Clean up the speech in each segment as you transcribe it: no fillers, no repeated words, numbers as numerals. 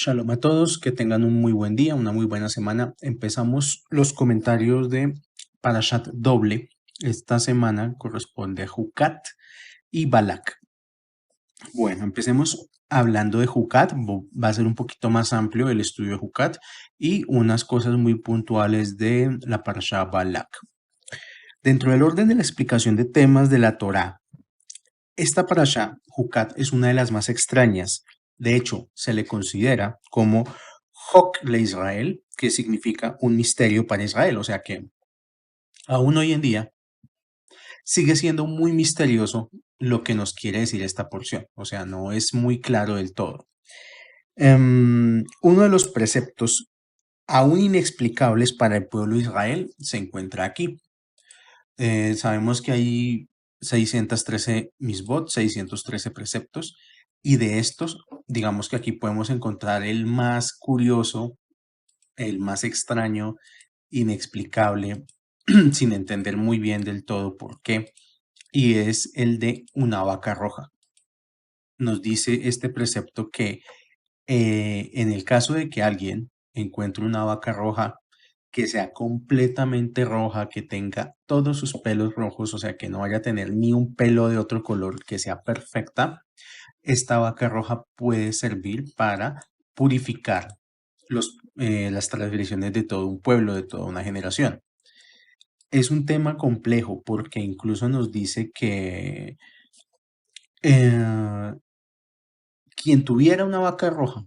Shalom a todos, que tengan un muy buen día, una muy buena semana. Empezamos los comentarios de Parashat doble. Esta semana corresponde a Jucat y Balak. Bueno, empecemos hablando de Jucat. Va a ser un poquito más amplio el estudio de Jucat y unas cosas muy puntuales de la Parashat Balak. Dentro del orden de la explicación de temas de la Torá, esta Parashat, Jucat, es una de las más extrañas. De hecho, se le considera como Hok le Israel, que significa un misterio para Israel. O sea que aún hoy en día sigue siendo muy misterioso lo que nos quiere decir esta porción. O sea, no es muy claro del todo. Uno de los preceptos aún inexplicables para el pueblo de Israel se encuentra aquí. Sabemos que hay 613 misbot, 613 preceptos, y de estos, digamos que aquí podemos encontrar el más curioso, el más extraño, inexplicable, sin entender muy bien del todo por qué, y es el de una vaca roja. Nos dice este precepto que en el caso de que alguien encuentre una vaca roja que sea completamente roja, que tenga todos sus pelos rojos, o sea, que no vaya a tener ni un pelo de otro color, que sea perfecta, esta vaca roja puede servir para purificar las transgresiones de todo un pueblo, de toda una generación. Es un tema complejo porque incluso nos dice que eh, quien tuviera una vaca roja,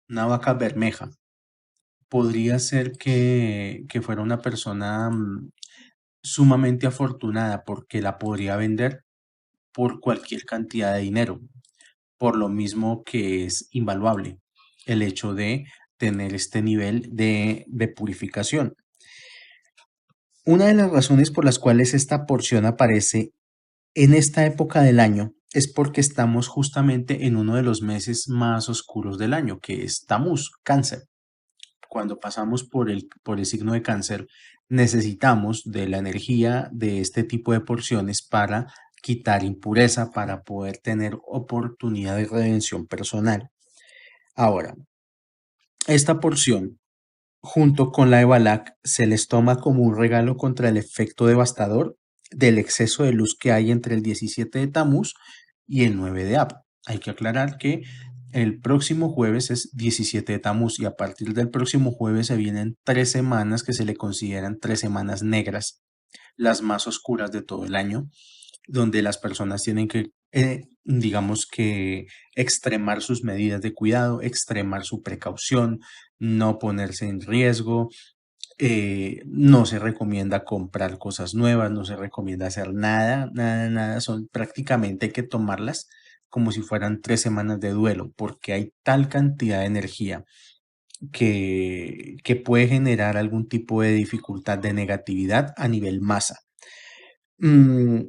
una vaca bermeja, podría ser que fuera una persona sumamente afortunada porque la podría vender por cualquier cantidad de dinero, por lo mismo que es invaluable el hecho de tener este nivel de purificación. Una de las razones por las cuales esta porción aparece en esta época del año es porque estamos justamente en uno de los meses más oscuros del año, que es Tamuz, Cáncer. Cuando pasamos por el signo de Cáncer, necesitamos de la energía de este tipo de porciones para quitar impureza, para poder tener oportunidad de redención personal. Ahora, esta porción, junto con la de Balak, se les toma como un regalo contra el efecto devastador del exceso de luz que hay entre el 17 de Tamuz y el 9 de Ab. Hay que aclarar que el próximo jueves es 17 de Tamuz y a partir del próximo jueves se vienen 3 semanas que se le consideran 3 semanas negras, las más oscuras de todo el año, donde las personas tienen que, digamos que, extremar sus medidas de cuidado, extremar su precaución, no ponerse en riesgo. No se recomienda comprar cosas nuevas, no se recomienda hacer nada, nada, nada. Son prácticamente hay que tomarlas como si fueran 3 semanas de duelo, porque hay tal cantidad de energía que puede generar algún tipo de dificultad de negatividad a nivel masa. Mm,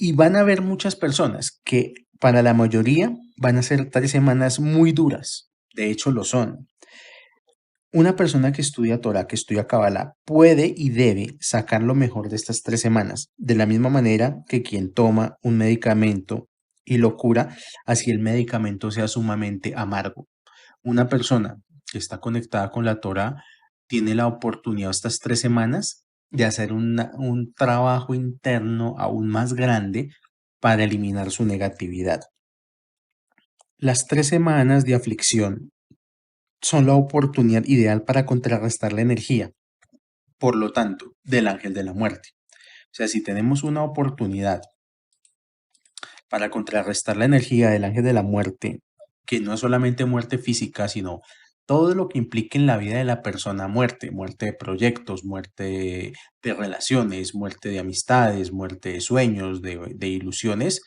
Y van a haber muchas personas que para la mayoría van a ser 3 semanas muy duras. De hecho, lo son. Una persona que estudia Torah, que estudia Kabbalah, puede y debe sacar lo mejor de estas 3 semanas, de la misma manera que quien toma un medicamento y lo cura, así el medicamento sea sumamente amargo. Una persona que está conectada con la Torah tiene la oportunidad estas 3 semanas de hacer un trabajo interno aún más grande para eliminar su negatividad. Las 3 semanas de aflicción son la oportunidad ideal para contrarrestar la energía, por lo tanto, del ángel de la muerte. O sea, si tenemos una oportunidad para contrarrestar la energía del ángel de la muerte, que no es solamente muerte física, sino todo lo que implique en la vida de la persona muerte, muerte de proyectos, muerte de relaciones, muerte de amistades, muerte de sueños, de ilusiones.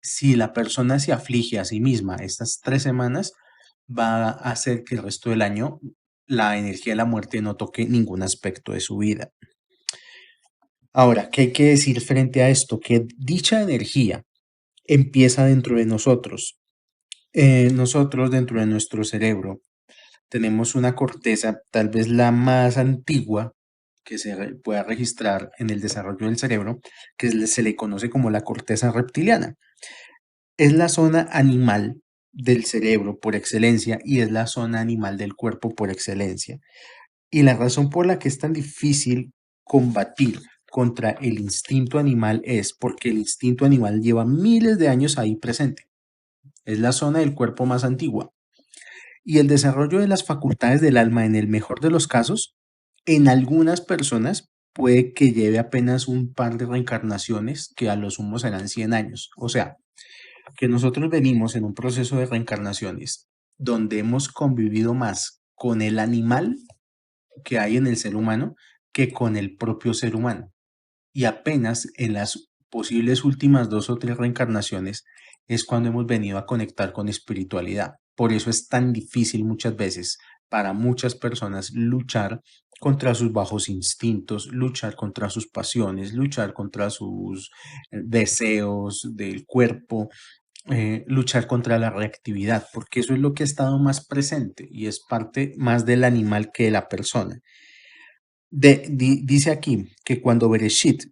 Si la persona se aflige a sí misma estas 3 semanas, va a hacer que el resto del año la energía de la muerte no toque ningún aspecto de su vida. Ahora, ¿qué hay que decir frente a esto? Que dicha energía empieza dentro de nosotros. Nosotros dentro de nuestro cerebro tenemos una corteza, tal vez la más antigua que pueda registrar en el desarrollo del cerebro, que se le conoce como la corteza reptiliana. Es la zona animal del cerebro por excelencia y es la zona animal del cuerpo por excelencia. Y la razón por la que es tan difícil combatir contra el instinto animal es porque el instinto animal lleva miles de años ahí presente. Es la zona del cuerpo más antigua. Y el desarrollo de las facultades del alma, en el mejor de los casos, en algunas personas puede que lleve apenas un par de reencarnaciones, que a lo sumo serán 100 años. O sea, que nosotros venimos en un proceso de reencarnaciones donde hemos convivido más con el animal que hay en el ser humano que con el propio ser humano. Y apenas en las posibles últimas 2 o 3 reencarnaciones es cuando hemos venido a conectar con espiritualidad. Por eso es tan difícil muchas veces para muchas personas luchar contra sus bajos instintos, luchar contra sus pasiones, luchar contra sus deseos del cuerpo, luchar contra la reactividad, porque eso es lo que ha estado más presente y es parte más del animal que de la persona. Dice aquí que cuando Bereshit,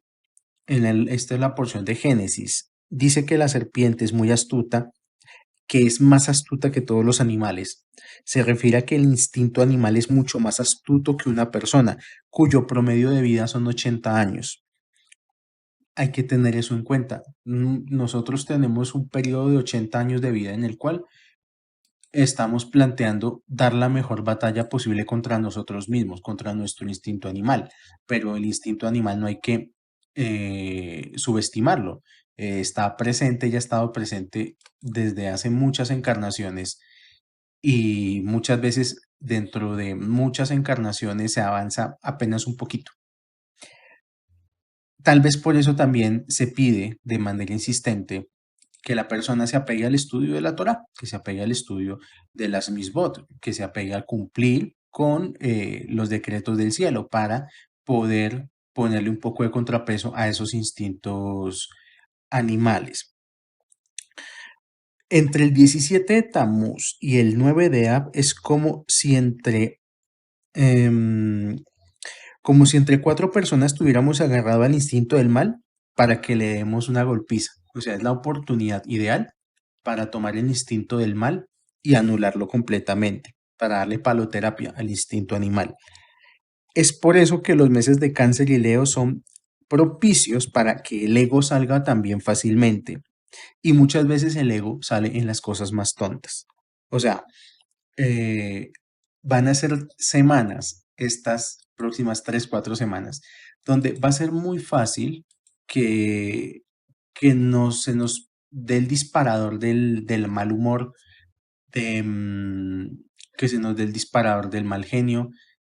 esta es la porción de Génesis, dice que la serpiente es muy astuta, que es más astuta que todos los animales. Se refiere a que el instinto animal es mucho más astuto que una persona, cuyo promedio de vida son 80 años. Hay que tener eso en cuenta. Nosotros tenemos un periodo de 80 años de vida en el cual estamos planteando dar la mejor batalla posible contra nosotros mismos, contra nuestro instinto animal, pero el instinto animal no hay que subestimarlo. Está presente y ha estado presente desde hace muchas encarnaciones y muchas veces dentro de muchas encarnaciones se avanza apenas un poquito. Tal vez por eso también se pide de manera insistente que la persona se apegue al estudio de la Torá, que se apegue al estudio de las misbot, que se apegue a cumplir con los decretos del cielo para poder ponerle un poco de contrapeso a esos instintos animales. Entre el 17 de Tammuz y el 9 de Ab es em, como si entre 4 personas tuviéramos agarrado al instinto del mal para que le demos una golpiza. O sea, es la oportunidad ideal para tomar el instinto del mal y anularlo completamente, para darle paloterapia al instinto animal. Es por eso que los meses de Cáncer y Leo son propicios para que el ego salga también fácilmente. Y muchas veces el ego sale en las cosas más tontas. O sea, eh, van a ser semanas, estas próximas 3, 4 semanas, donde va a ser muy fácil que, se nos dé el disparador del mal humor, de, que se nos dé el disparador del mal genio,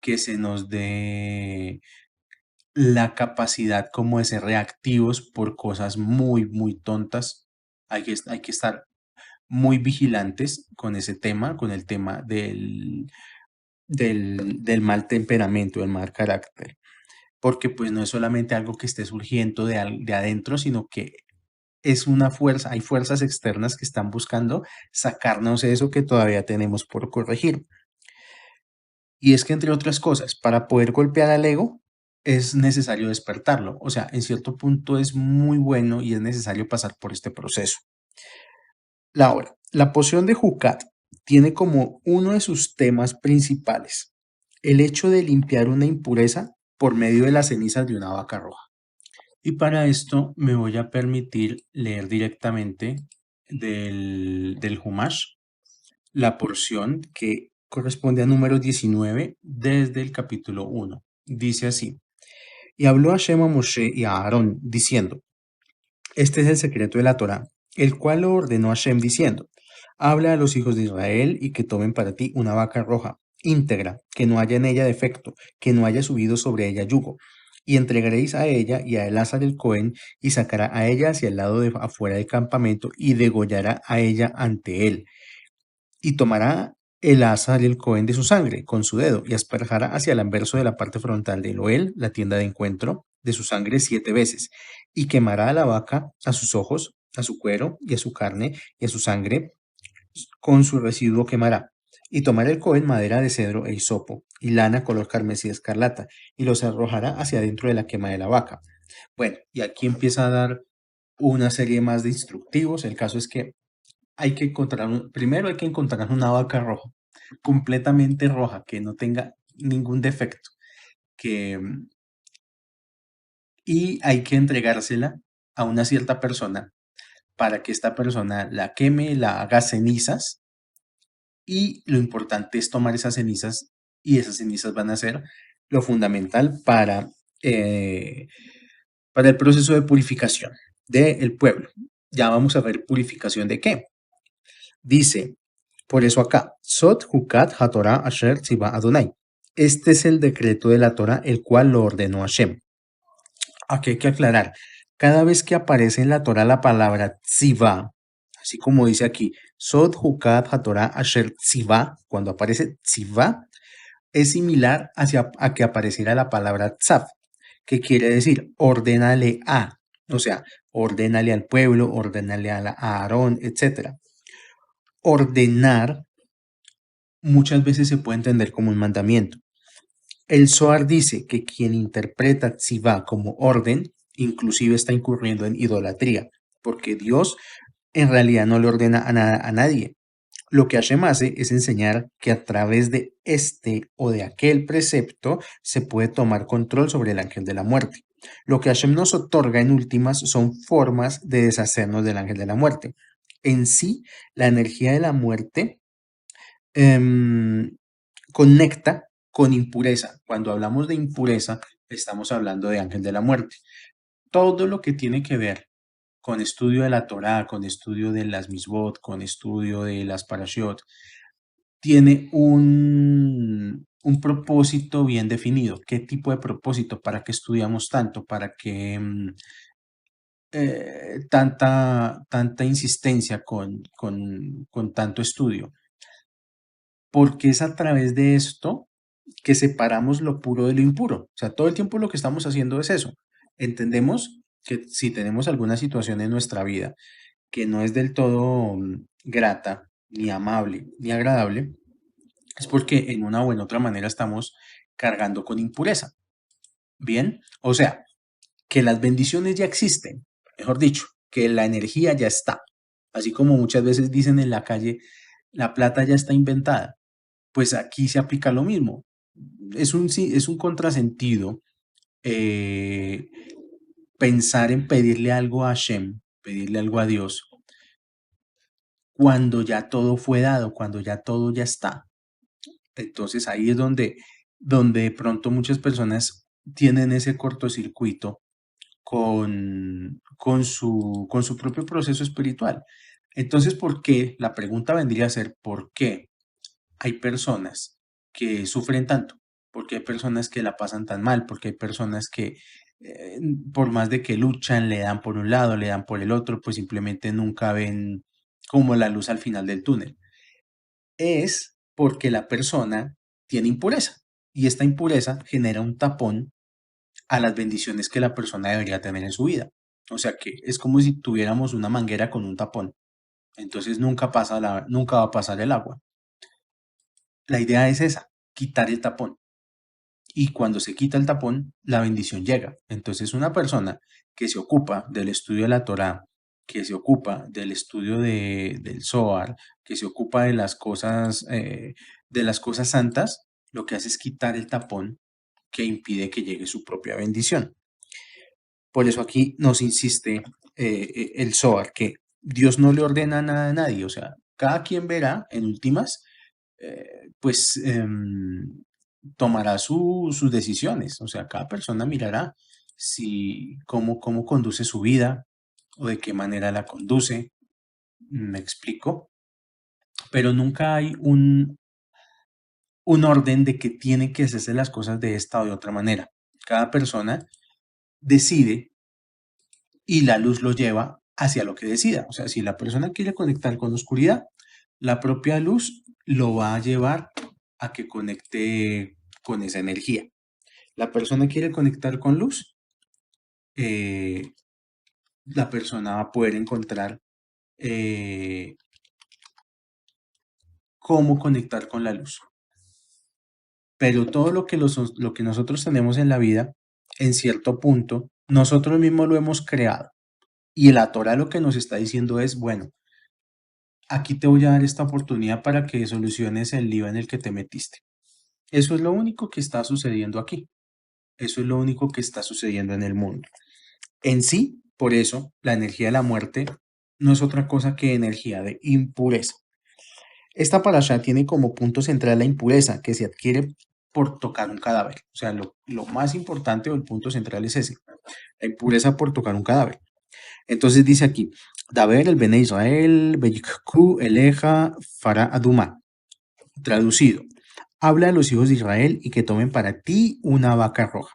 que se nos dé la capacidad como de ser reactivos por cosas muy, muy tontas. Hay que estar muy vigilantes con ese tema, con el tema del mal temperamento, del mal carácter, porque pues no es solamente algo que esté surgiendo de adentro, sino que es una fuerza, hay fuerzas externas que están buscando sacarnos eso que todavía tenemos por corregir. Y es que, entre otras cosas, para poder golpear al ego es necesario despertarlo. O sea, en cierto punto es muy bueno y es necesario pasar por este proceso. La poción de Jucat tiene como uno de sus temas principales el hecho de limpiar una impureza por medio de las cenizas de una vaca roja. Y para esto me voy a permitir leer directamente del Humash la porción que corresponde a número 19 desde el capítulo 1. Dice así: Y habló Hashem a Moshe y a Aarón, diciendo: Este es el secreto de la Torá, el cual lo ordenó Hashem diciendo: Habla a los hijos de Israel y que tomen para ti una vaca roja, íntegra, que no haya en ella defecto, que no haya subido sobre ella yugo. Y entregaréis a ella y a Elázar el Cohen, y sacará a ella hacia el lado de afuera del campamento, y degollará a ella ante él. Y tomará Elázar el Cohen de su sangre con su dedo, y asperjará hacia el anverso de la parte frontal del Oel, la tienda de encuentro, de su sangre 7 veces, y quemará a la vaca, a sus ojos, a su cuero, y a su carne, y a su sangre, con su residuo quemará. Y tomará el Cohen madera de cedro e hisopo, y lana color carmesí escarlata, y los arrojará hacia adentro de la quema de la vaca. Bueno, y aquí empieza a dar una serie más de instructivos. El caso es que hay que encontrar, primero hay que encontrar una vaca roja, completamente roja, que no tenga ningún defecto, que, y hay que entregársela a una cierta persona para que esta persona la queme, la haga cenizas, y lo importante es tomar esas cenizas, y esas cenizas van a ser lo fundamental eh, para el proceso de purificación del pueblo. Ya vamos a ver purificación de qué. Dice, por eso acá, Sot Hukat HaTorah Asher Tziva Adonai. Este es el decreto de la Torah, el cual lo ordenó Hashem. Aquí hay que aclarar, cada vez que aparece en la Torah la palabra tziva, así como dice aquí, Sod Hukat HaTorah Asher Tziva, cuando aparece tziva, es similar a que apareciera la palabra tzav, que quiere decir ordénale a, o sea, ordénale al pueblo, ordénale a Aarón, etc. Ordenar muchas veces se puede entender como un mandamiento. El Zohar dice que quien interpreta tzivá como orden, inclusive está incurriendo en idolatría, porque Dios en realidad no le ordena a nadie. Lo que Hashem hace es enseñar que a través de este o de aquel precepto se puede tomar control sobre el ángel de la muerte. Lo que Hashem nos otorga en últimas son formas de deshacernos del ángel de la muerte. En sí, la energía de la muerte conecta con impureza. Cuando hablamos de impureza, estamos hablando de ángel de la muerte. Todo lo que tiene que ver con estudio de la Torá, con estudio de las misbot, con estudio de las parashot, tiene un propósito bien definido. ¿Qué tipo de propósito? ¿Para qué estudiamos tanto? ¿Para qué tanta insistencia con tanto estudio? Porque es a través de esto que separamos lo puro de lo impuro. O sea, todo el tiempo lo que estamos haciendo es eso. Entendemos que si tenemos alguna situación en nuestra vida que no es del todo grata, ni amable, ni agradable, es porque en una o en otra manera estamos cargando con impureza. Bien, o sea, que las bendiciones ya existen, mejor dicho, que la energía ya está. Así como muchas veces dicen en la calle, la plata ya está inventada, pues aquí se aplica lo mismo. Es un contrasentido eh, pensar en pedirle algo a Hashem, pedirle algo a Dios, cuando ya todo fue dado, cuando ya todo ya está. Entonces ahí es donde de pronto muchas personas tienen ese cortocircuito con su propio proceso espiritual. Entonces, ¿por qué? La pregunta vendría a ser, ¿por qué hay personas que sufren tanto? ¿Por qué hay personas que la pasan tan mal? ¿Por qué hay personas que, eh, por más de que luchan, le dan por un lado, le dan por el otro, pues simplemente nunca ven como la luz al final del túnel? Es porque la persona tiene impureza y esta impureza genera un tapón a las bendiciones que la persona debería tener en su vida. O sea que es como si tuviéramos una manguera con un tapón. Entonces nunca va a pasar el agua. La idea es esa, quitar el tapón. Y cuando se quita el tapón, la bendición llega. Entonces una persona que se ocupa del estudio de la Torá, que se ocupa del estudio del Zohar, que se ocupa de las cosas santas, lo que hace es quitar el tapón que impide que llegue su propia bendición. Por eso aquí nos insiste el Zohar, que Dios no le ordena nada a nadie, o sea, cada quien verá en últimas, pues tomará sus decisiones, o sea, cada persona mirará cómo conduce su vida o de qué manera la conduce, me explico, pero nunca hay un orden de que tienen que hacerse las cosas de esta o de otra manera. Cada persona decide y la luz lo lleva hacia lo que decida. O sea, si la persona quiere conectar con oscuridad, la propia luz lo va a llevar a que conecte con esa energía. La persona quiere conectar con luz, eh, la persona va a poder encontrar eh, cómo conectar con la luz. Pero todo lo que nosotros tenemos en la vida, en cierto punto, nosotros mismos lo hemos creado. Y la Torah lo que nos está diciendo es, bueno, aquí te voy a dar esta oportunidad para que soluciones el lío en el que te metiste. Eso es lo único que está sucediendo aquí. Eso es lo único que está sucediendo en el mundo. En sí, por eso, la energía de la muerte no es otra cosa que energía de impureza. Esta parasha tiene como punto central la impureza que se adquiere por tocar un cadáver. O sea, lo más importante o el punto central es ese, la impureza por tocar un cadáver. Entonces dice aquí, Daber el Bene Israel, Beyikku Eleja Fara Aduma. Traducido, habla a los hijos de Israel y que tomen para ti una vaca roja.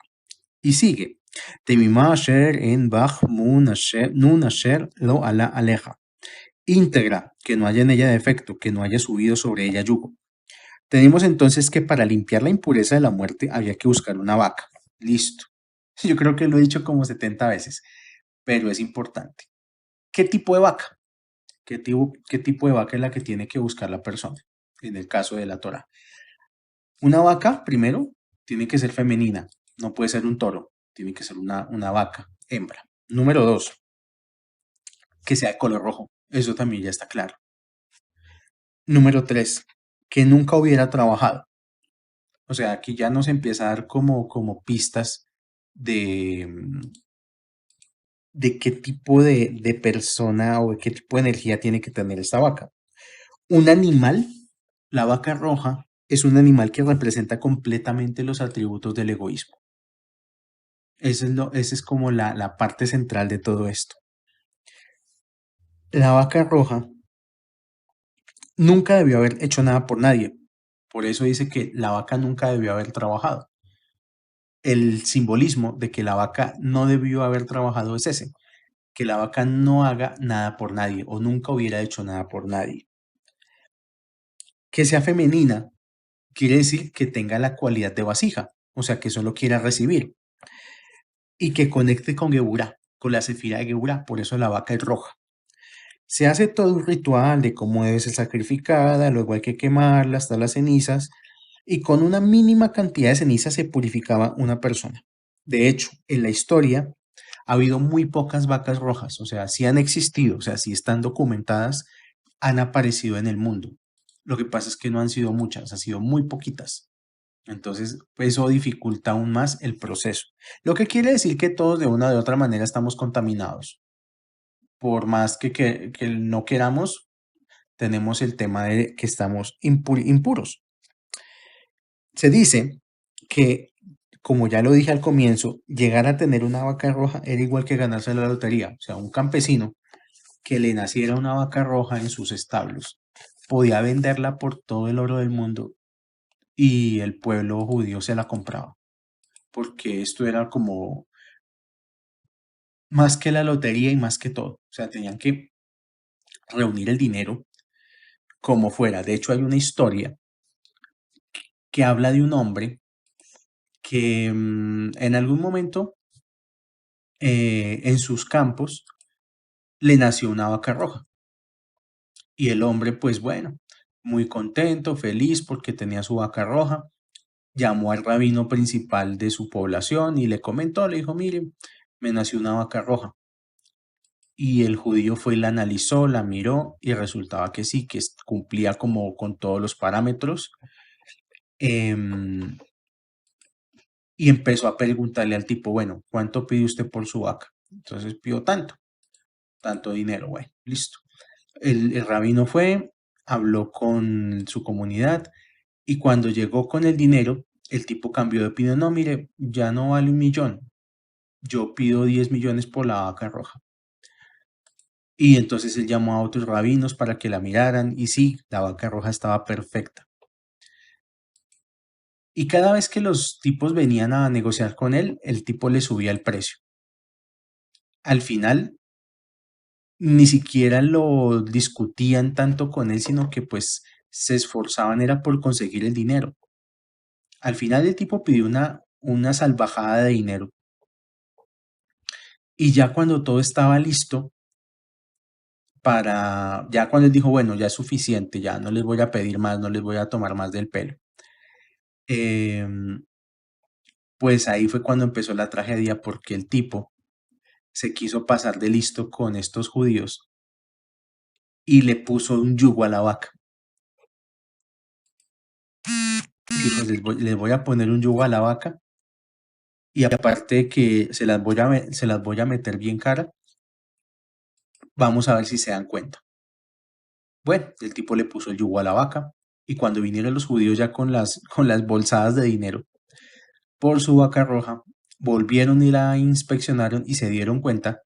Y sigue, Temimá Asher en Bach Nun Asher Lo Ala Aleja. Íntegra, que no haya en ella defecto, que no haya subido sobre ella yugo. Tenemos entonces que para limpiar la impureza de la muerte había que buscar una vaca. Listo. Yo creo que lo he dicho como 70 veces, pero es importante. ¿Qué tipo de vaca? ¿Qué tipo de vaca es la que tiene que buscar la persona? En el caso de la Torah. Una vaca, primero, tiene que ser femenina. No puede ser un toro. Tiene que ser una vaca, hembra. Número dos, que sea de color rojo. Eso también ya está claro. Número tres, que nunca hubiera trabajado. O sea, aquí ya nos empieza a dar como pistas de, de qué tipo de persona o de qué tipo de energía tiene que tener esta vaca. Un animal, la vaca roja, es un animal que representa completamente los atributos del egoísmo. Esa es como la parte central de todo esto. La vaca roja nunca debió haber hecho nada por nadie. Por eso dice que la vaca nunca debió haber trabajado. El simbolismo de que la vaca no debió haber trabajado es ese, que la vaca no haga nada por nadie o nunca hubiera hecho nada por nadie. Que sea femenina quiere decir que tenga la cualidad de vasija, o sea, que solo quiera recibir y que conecte con Geburá, con la sefira de Geburá, por eso la vaca es roja. Se hace todo un ritual de cómo debe ser sacrificada, luego hay que quemarla hasta las cenizas y con una mínima cantidad de ceniza se purificaba una persona. De hecho, en la historia ha habido muy pocas vacas rojas, o sea, sí han existido, o sea, sí están documentadas, han aparecido en el mundo. Lo que pasa es que no han sido muchas, han sido muy poquitas. Entonces, eso dificulta aún más el proceso. Lo que quiere decir que todos de una u otra manera estamos contaminados. Por más que no queramos, tenemos el tema de que estamos impuros. Se dice que, como ya lo dije al comienzo, llegar a tener una vaca roja era igual que ganarse la lotería. O sea, un campesino que le naciera una vaca roja en sus establos podía venderla por todo el oro del mundo y el pueblo judío se la compraba, porque esto era como más que la lotería y más que todo. O sea, tenían que reunir el dinero como fuera. De hecho, hay una historia que habla de un hombre que en algún momento en sus campos le nació una vaca roja. Y el hombre, pues bueno, muy contento, feliz porque tenía su vaca roja, llamó al rabino principal de su población y le comentó, le dijo, mire, me nació una vaca roja. Y el judío fue y la analizó, la miró y resultaba que sí, que cumplía como con todos los parámetros. em, y empezó a preguntarle al tipo, bueno, ¿cuánto pide usted por su vaca? Entonces pidió tanto dinero, bueno, listo. El rabino fue, habló con su comunidad y cuando llegó con el dinero, el tipo cambió de opinión, no, mire, ya no vale 1 millón, yo pido 10 millones por la vaca roja. Y entonces él llamó a otros rabinos para que la miraran y sí, la vaca roja estaba perfecta. Y cada vez que los tipos venían a negociar con él, el tipo le subía el precio. Al final, ni siquiera lo discutían tanto con él, sino que pues se esforzaban era por conseguir el dinero. Al final el tipo pidió una salvajada de dinero y ya cuando todo estaba listo ya cuando él dijo, bueno, ya es suficiente, ya no les voy a pedir más, no les voy a tomar más del pelo. em, pues ahí fue cuando empezó la tragedia porque el tipo se quiso pasar de listo con estos judíos y le puso un yugo a la vaca. Dijo, les voy a poner un yugo a la vaca y aparte de que se las voy a meter bien cara, vamos a ver si se dan cuenta. Bueno, el tipo le puso el yugo a la vaca y cuando vinieron los judíos ya con las bolsadas de dinero por su vaca roja, volvieron y la inspeccionaron y se dieron cuenta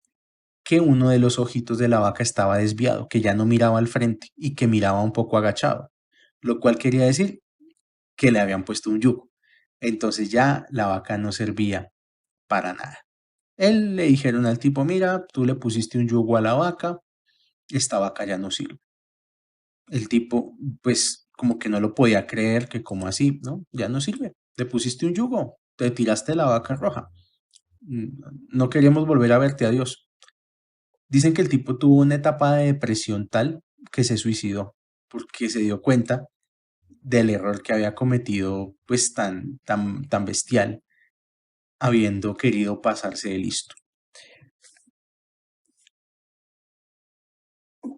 que uno de los ojitos de la vaca estaba desviado, que ya no miraba al frente y que miraba un poco agachado, lo cual quería decir que le habían puesto un yugo. Entonces ya la vaca no servía para nada. Él le dijeron al tipo, mira, tú le pusiste un yugo a la vaca, esta vaca ya no sirve. El tipo, pues, como que no lo podía creer, que como así, ¿no? Ya no sirve. Le pusiste un yugo, te tiraste la vaca roja. No queríamos volver a verte, adiós. Dicen que el tipo tuvo una etapa de depresión tal que se suicidó porque se dio cuenta del error que había cometido, pues tan bestial, habiendo querido pasarse de listo.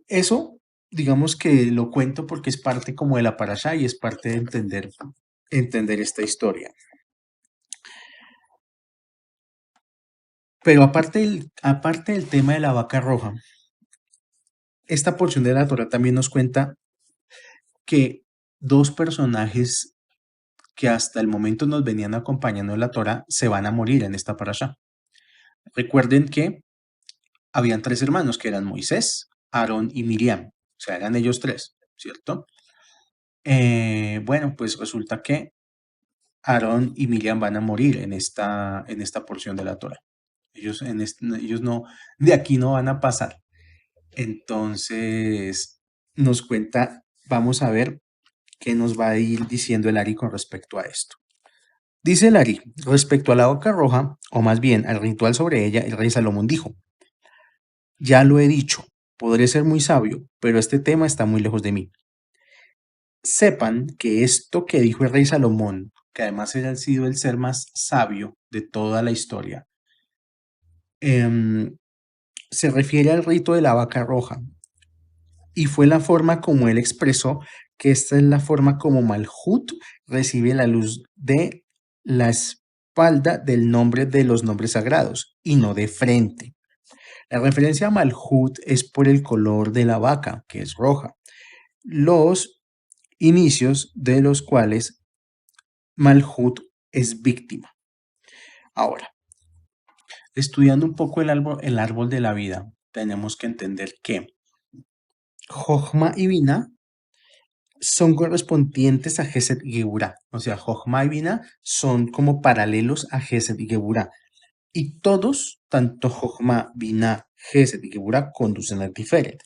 Eso, digamos que lo cuento porque es parte como de la parashá y es parte de entender esta historia. Pero aparte del tema de la vaca roja, esta porción de la Torah también nos cuenta que dos personajes que hasta el momento nos venían acompañando en la Torah se van a morir en esta parashá. Recuerden que habían tres hermanos que eran Moisés, Aarón y Miriam, o sea, eran ellos tres, ¿cierto? Bueno, pues resulta que Aarón y Miriam van a morir en esta porción de la Torah. Ellos no, de aquí no van a pasar. Entonces, nos cuenta, vamos a ver qué nos va a ir diciendo el Ari con respecto a esto. Dice el Ari, respecto a la vaca roja, o más bien al ritual sobre ella, el rey Salomón dijo, ya lo he dicho, podré ser muy sabio, pero este tema está muy lejos de mí. Sepan que esto que dijo el rey Salomón, que además ha sido el ser más sabio de toda la historia, em, se refiere al rito de la vaca roja, y fue la forma como él expresó que esta es la forma como Malhut recibe la luz de la espalda del nombre de los nombres sagrados y no de frente. La referencia a Malhut es por el color de la vaca, que es roja, los inicios de los cuales Malhut es víctima. Ahora, estudiando un poco el árbol de la vida, tenemos que entender que Jochma y Binah son correspondientes a Gesed y Geburah. O sea, Jochma y Binah son como paralelos a Gesed y Geburah. Y todos, tanto Jochma, Binah, Gesed y Geburah, conducen a Tiferet.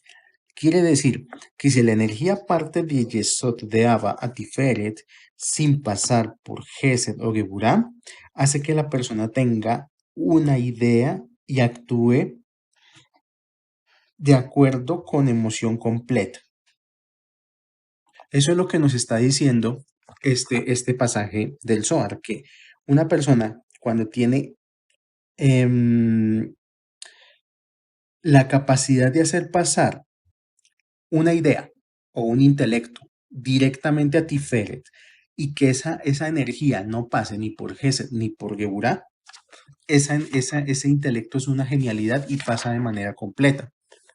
Quiere decir que si la energía parte de Yesod de Abba a Tiferet sin pasar por Gesed o Geburah, hace que la persona tenga una idea y actúe de acuerdo con emoción completa. Eso es lo que nos está diciendo este pasaje del Zohar, que una persona cuando tiene la capacidad de hacer pasar una idea o un intelecto directamente a Tiferet y que esa energía no pase ni por Gesed ni por Geburah, ese intelecto es una genialidad y pasa de manera completa.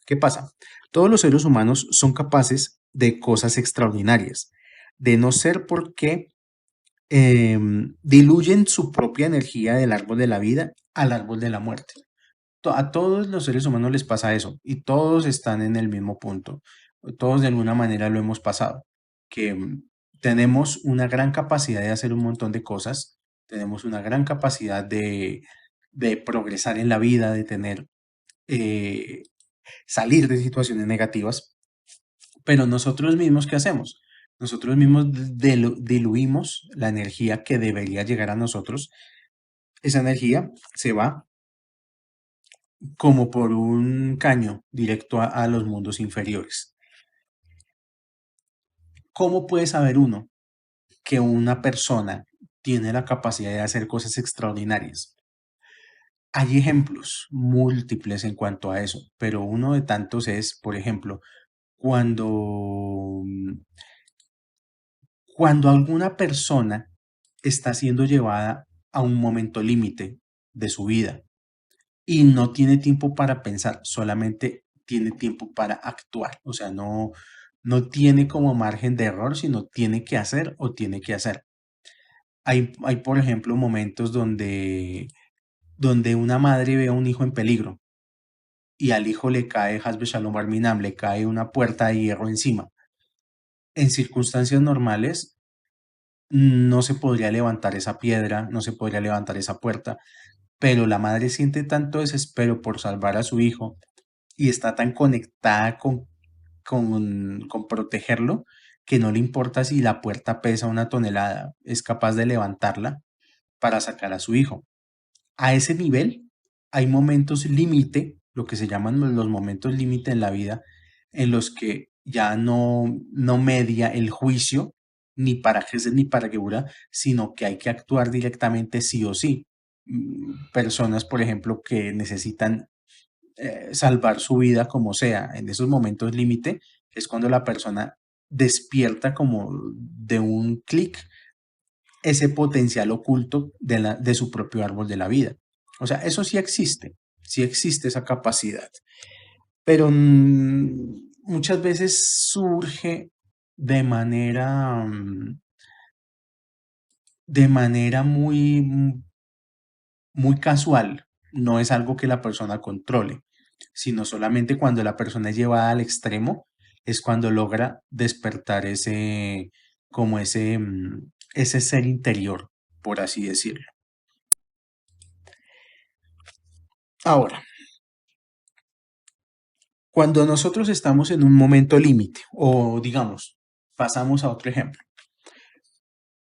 ¿Qué pasa? Todos los seres humanos son capaces de cosas extraordinarias, de no ser porque diluyen su propia energía del árbol de la vida al árbol de la muerte. A todos los seres humanos les pasa eso y todos están en el mismo punto. Todos de alguna manera lo hemos pasado, que tenemos una gran capacidad de hacer un montón de cosas, tenemos una gran capacidad de progresar en la vida, de tener, eh, salir de situaciones negativas, pero nosotros mismos, ¿qué hacemos? Nosotros mismos diluimos la energía que debería llegar a nosotros. Esa energía se va como por un caño directo a los mundos inferiores. ¿Cómo puede saber uno que una persona tiene la capacidad de hacer cosas extraordinarias? Hay ejemplos múltiples en cuanto a eso, pero uno de tantos es, por ejemplo, cuando, cuando alguna persona está siendo llevada a un momento límite de su vida y no tiene tiempo para pensar, solamente tiene tiempo para actuar. O sea, no tiene como margen de error, sino tiene que hacer o tiene que hacer. Hay, por ejemplo, momentos donde una madre ve a un hijo en peligro y al hijo le cae, Hasbe Shalom Barminam, le cae una puerta de hierro encima. En circunstancias normales no se podría levantar esa piedra, no se podría levantar esa puerta, pero la madre siente tanto desespero por salvar a su hijo y está tan conectada con protegerlo que no le importa si la puerta pesa 1 tonelada, es capaz de levantarla para sacar a su hijo. A ese nivel hay momentos límite, lo que se llaman los momentos límite en la vida, en los que ya no media el juicio ni para Gesed ni para Geburah, sino que hay que actuar directamente sí o sí. Personas, por ejemplo, que necesitan salvar su vida como sea, en esos momentos límite es cuando la persona despierta como de un clic ese potencial oculto de su propio árbol de la vida. O sea, eso sí existe esa capacidad, pero muchas veces surge de manera, de manera muy casual, no es algo que la persona controle, sino solamente cuando la persona es llevada al extremo, es cuando logra despertar como ese ser interior, por así decirlo. Ahora, cuando nosotros estamos en un momento límite, o digamos, pasamos a otro ejemplo,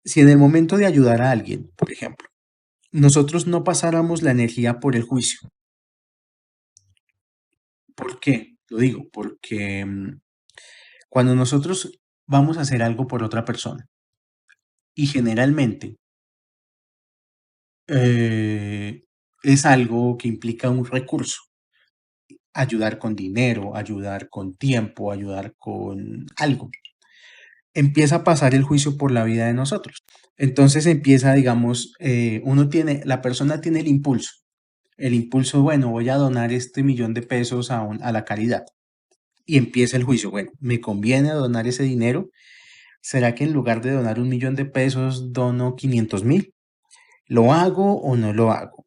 si en el momento de ayudar a alguien, por ejemplo, nosotros no pasáramos la energía por el juicio, ¿por qué? Lo digo, porque cuando nosotros vamos a hacer algo por otra persona, y generalmente es algo que implica un recurso, ayudar con dinero, ayudar con tiempo, ayudar con algo, empieza a pasar el juicio por la vida de nosotros. Entonces empieza, digamos, la persona tiene el impulso, bueno, voy a donar este 1.000.000 de pesos a la caridad. Y empieza el juicio, bueno, ¿me conviene donar ese dinero? ¿Será que en lugar de donar 1.000.000 de pesos, dono 500.000? ¿Lo hago o no lo hago?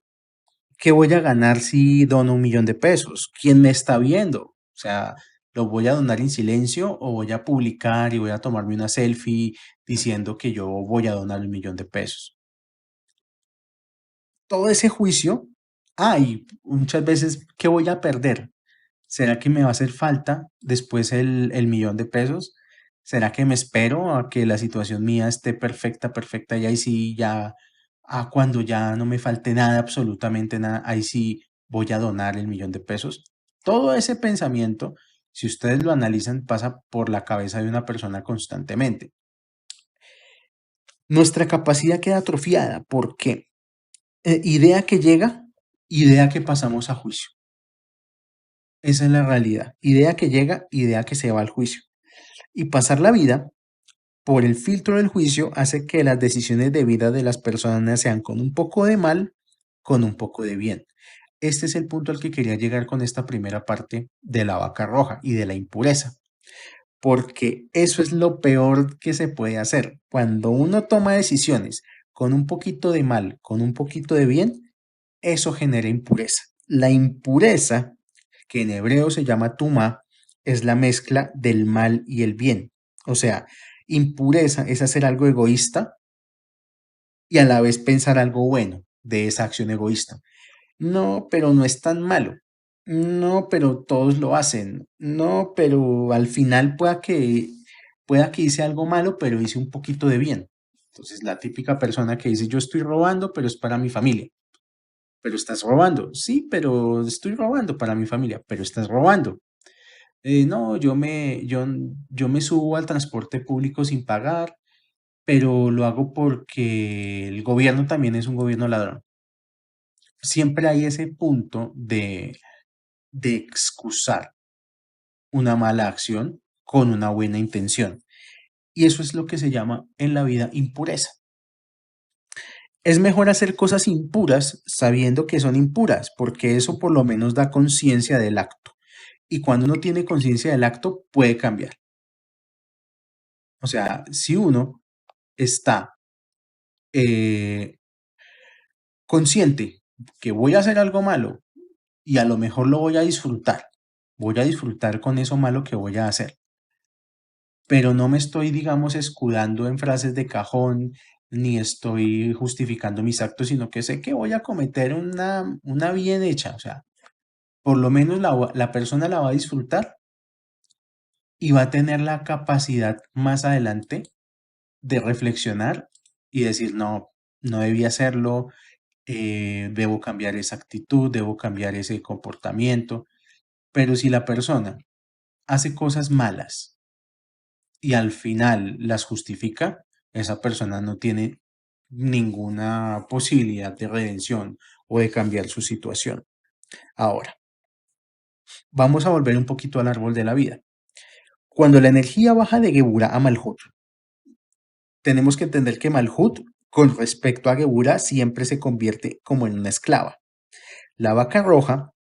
¿Qué voy a ganar si dono 1.000.000 de pesos? ¿Quién me está viendo? O sea, ¿lo voy a donar en silencio o voy a publicar y voy a tomarme una selfie diciendo que yo voy a donar 1.000.000 de pesos? Todo ese juicio, y muchas veces, ¿qué voy a perder? ¿Será que me va a hacer falta después el 1.000.000 de pesos? ¿Será que me espero a que la situación mía esté perfecta, perfecta y ahí sí ya, cuando ya no me falte nada, absolutamente nada, ahí sí voy a donar el 1.000.000 de pesos? Todo ese pensamiento, si ustedes lo analizan, pasa por la cabeza de una persona constantemente. Nuestra capacidad queda atrofiada porque idea que llega, idea que pasamos a juicio. Esa es la realidad. Idea que llega, idea que se va al juicio. Y pasar la vida por el filtro del juicio hace que las decisiones de vida de las personas sean con un poco de mal, con un poco de bien. Este es el punto al que quería llegar con esta primera parte de la vaca roja y de la impureza, porque eso es lo peor que se puede hacer. Cuando uno toma decisiones con un poquito de mal, con un poquito de bien, eso genera impureza. La impureza, que en hebreo se llama tumá, es la mezcla del mal y el bien. O sea, impureza es hacer algo egoísta y a la vez pensar algo bueno de esa acción egoísta. No, pero no es tan malo. No, pero todos lo hacen. No, pero al final pueda que hice algo malo, pero hice un poquito de bien. Entonces, la típica persona que dice, yo estoy robando, pero es para mi familia. Pero estás robando. Sí, pero estoy robando para mi familia, pero estás robando. No, yo me subo al transporte público sin pagar, pero lo hago porque el gobierno también es un gobierno ladrón. Siempre hay ese punto de excusar una mala acción con una buena intención. Y eso es lo que se llama en la vida impureza. Es mejor hacer cosas impuras sabiendo que son impuras, porque eso por lo menos da conciencia del acto. Y cuando uno tiene conciencia del acto, puede cambiar. O sea, si uno está eh, consciente que voy a hacer algo malo y a lo mejor lo voy a disfrutar con eso malo que voy a hacer, pero no me estoy, digamos, escudando en frases de cajón, ni estoy justificando mis actos, sino que sé que voy a cometer una bien hecha, o sea, por lo menos la persona la va a disfrutar y va a tener la capacidad más adelante de reflexionar y decir, no, no debí hacerlo, debo cambiar esa actitud, debo cambiar ese comportamiento. Pero si la persona hace cosas malas y al final las justifica, esa persona no tiene ninguna posibilidad de redención o de cambiar su situación. Ahora, vamos a volver un poquito al árbol de la vida. Cuando la energía baja de Geburah a Malhut, tenemos que entender que Malhut, con respecto a Geburah, siempre se convierte como en una esclava. La vaca roja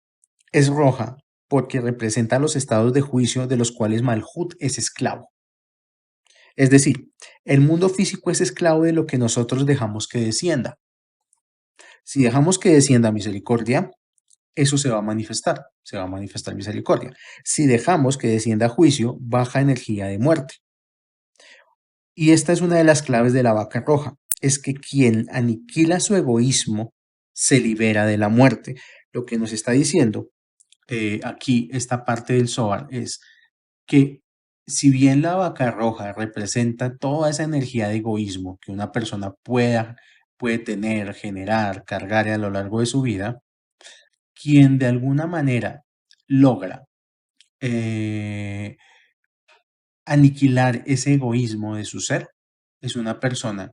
es roja porque representa los estados de juicio de los cuales Malhut es esclavo. Es decir, el mundo físico es esclavo de lo que nosotros dejamos que descienda. Si dejamos que descienda misericordia, eso se va a manifestar misericordia. Si dejamos que descienda juicio, baja energía de muerte. Y esta es una de las claves de la vaca roja, es que quien aniquila su egoísmo se libera de la muerte. Lo que nos está diciendo aquí esta parte del Zohar es que si bien la vaca roja representa toda esa energía de egoísmo que una persona puede tener, generar, cargar a lo largo de su vida, quien de alguna manera logra eh, aniquilar ese egoísmo de su ser es una persona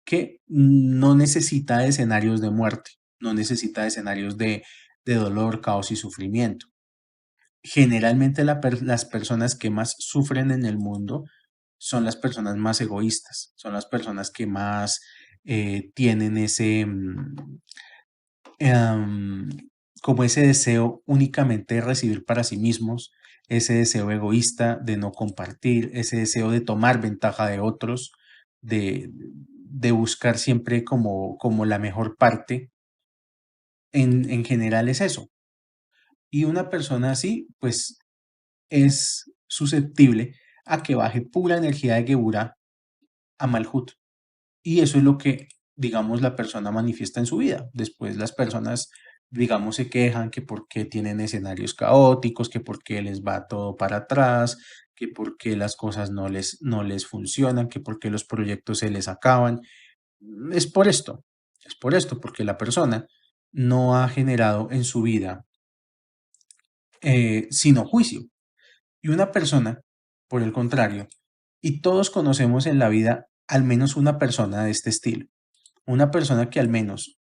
que no necesita de escenarios de muerte, no necesita de escenarios de dolor, caos y sufrimiento. Generalmente las personas que más sufren en el mundo son las personas más egoístas, son las personas que más tienen em, como ese deseo únicamente de recibir para sí mismos, ese deseo egoísta de no compartir, ese deseo de tomar ventaja de otros, de buscar siempre como la mejor parte. En general es eso. Y una persona así, pues es susceptible a que baje pura energía de Geburah a Malhut. Y eso es lo que, digamos, la persona manifiesta en su vida. Después las personas, digamos, se quejan que por qué tienen escenarios caóticos, que por qué les va todo para atrás, que por qué las cosas no les funcionan, que por qué los proyectos se les acaban. Es por esto, porque la persona no ha generado en su vida sino juicio. Y una persona, por el contrario, y todos conocemos en la vida al menos una persona de este estilo, una persona que al menos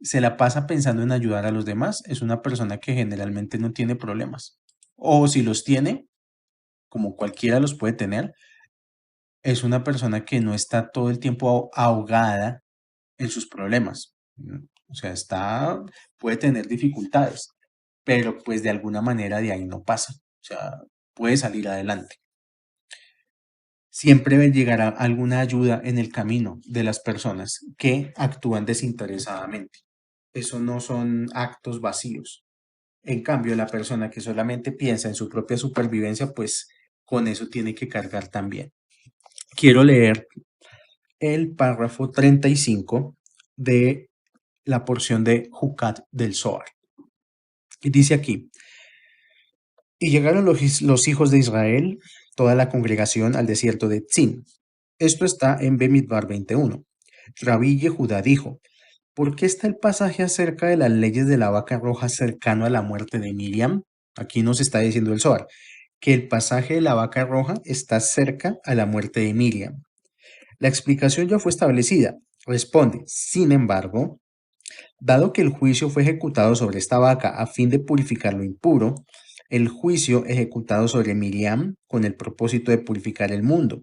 se la pasa pensando en ayudar a los demás, es una persona que generalmente no tiene problemas. O si los tiene, como cualquiera los puede tener, es una persona que no está todo el tiempo ahogada en sus problemas. O sea, puede tener dificultades, pero pues de alguna manera de ahí no pasa. O sea, puede salir adelante. Siempre llegará alguna ayuda en el camino de las personas que actúan desinteresadamente. Eso no son actos vacíos. En cambio, la persona que solamente piensa en su propia supervivencia, pues con eso tiene que cargar también. Quiero leer el párrafo 35 de la porción de Jucat del Zohar. Y dice aquí, y llegaron los hijos de Israel, toda la congregación, al desierto de Tzin. Esto está en Bemidbar 21. Rabí Yehudá dijo, ¿por qué está el pasaje acerca de las leyes de la vaca roja cercano a la muerte de Miriam? Aquí nos está diciendo el Zohar, que el pasaje de la vaca roja está cerca a la muerte de Miriam. La explicación ya fue establecida. Responde, sin embargo, dado que el juicio fue ejecutado sobre esta vaca a fin de purificar lo impuro, el juicio ejecutado sobre Miriam con el propósito de purificar el mundo,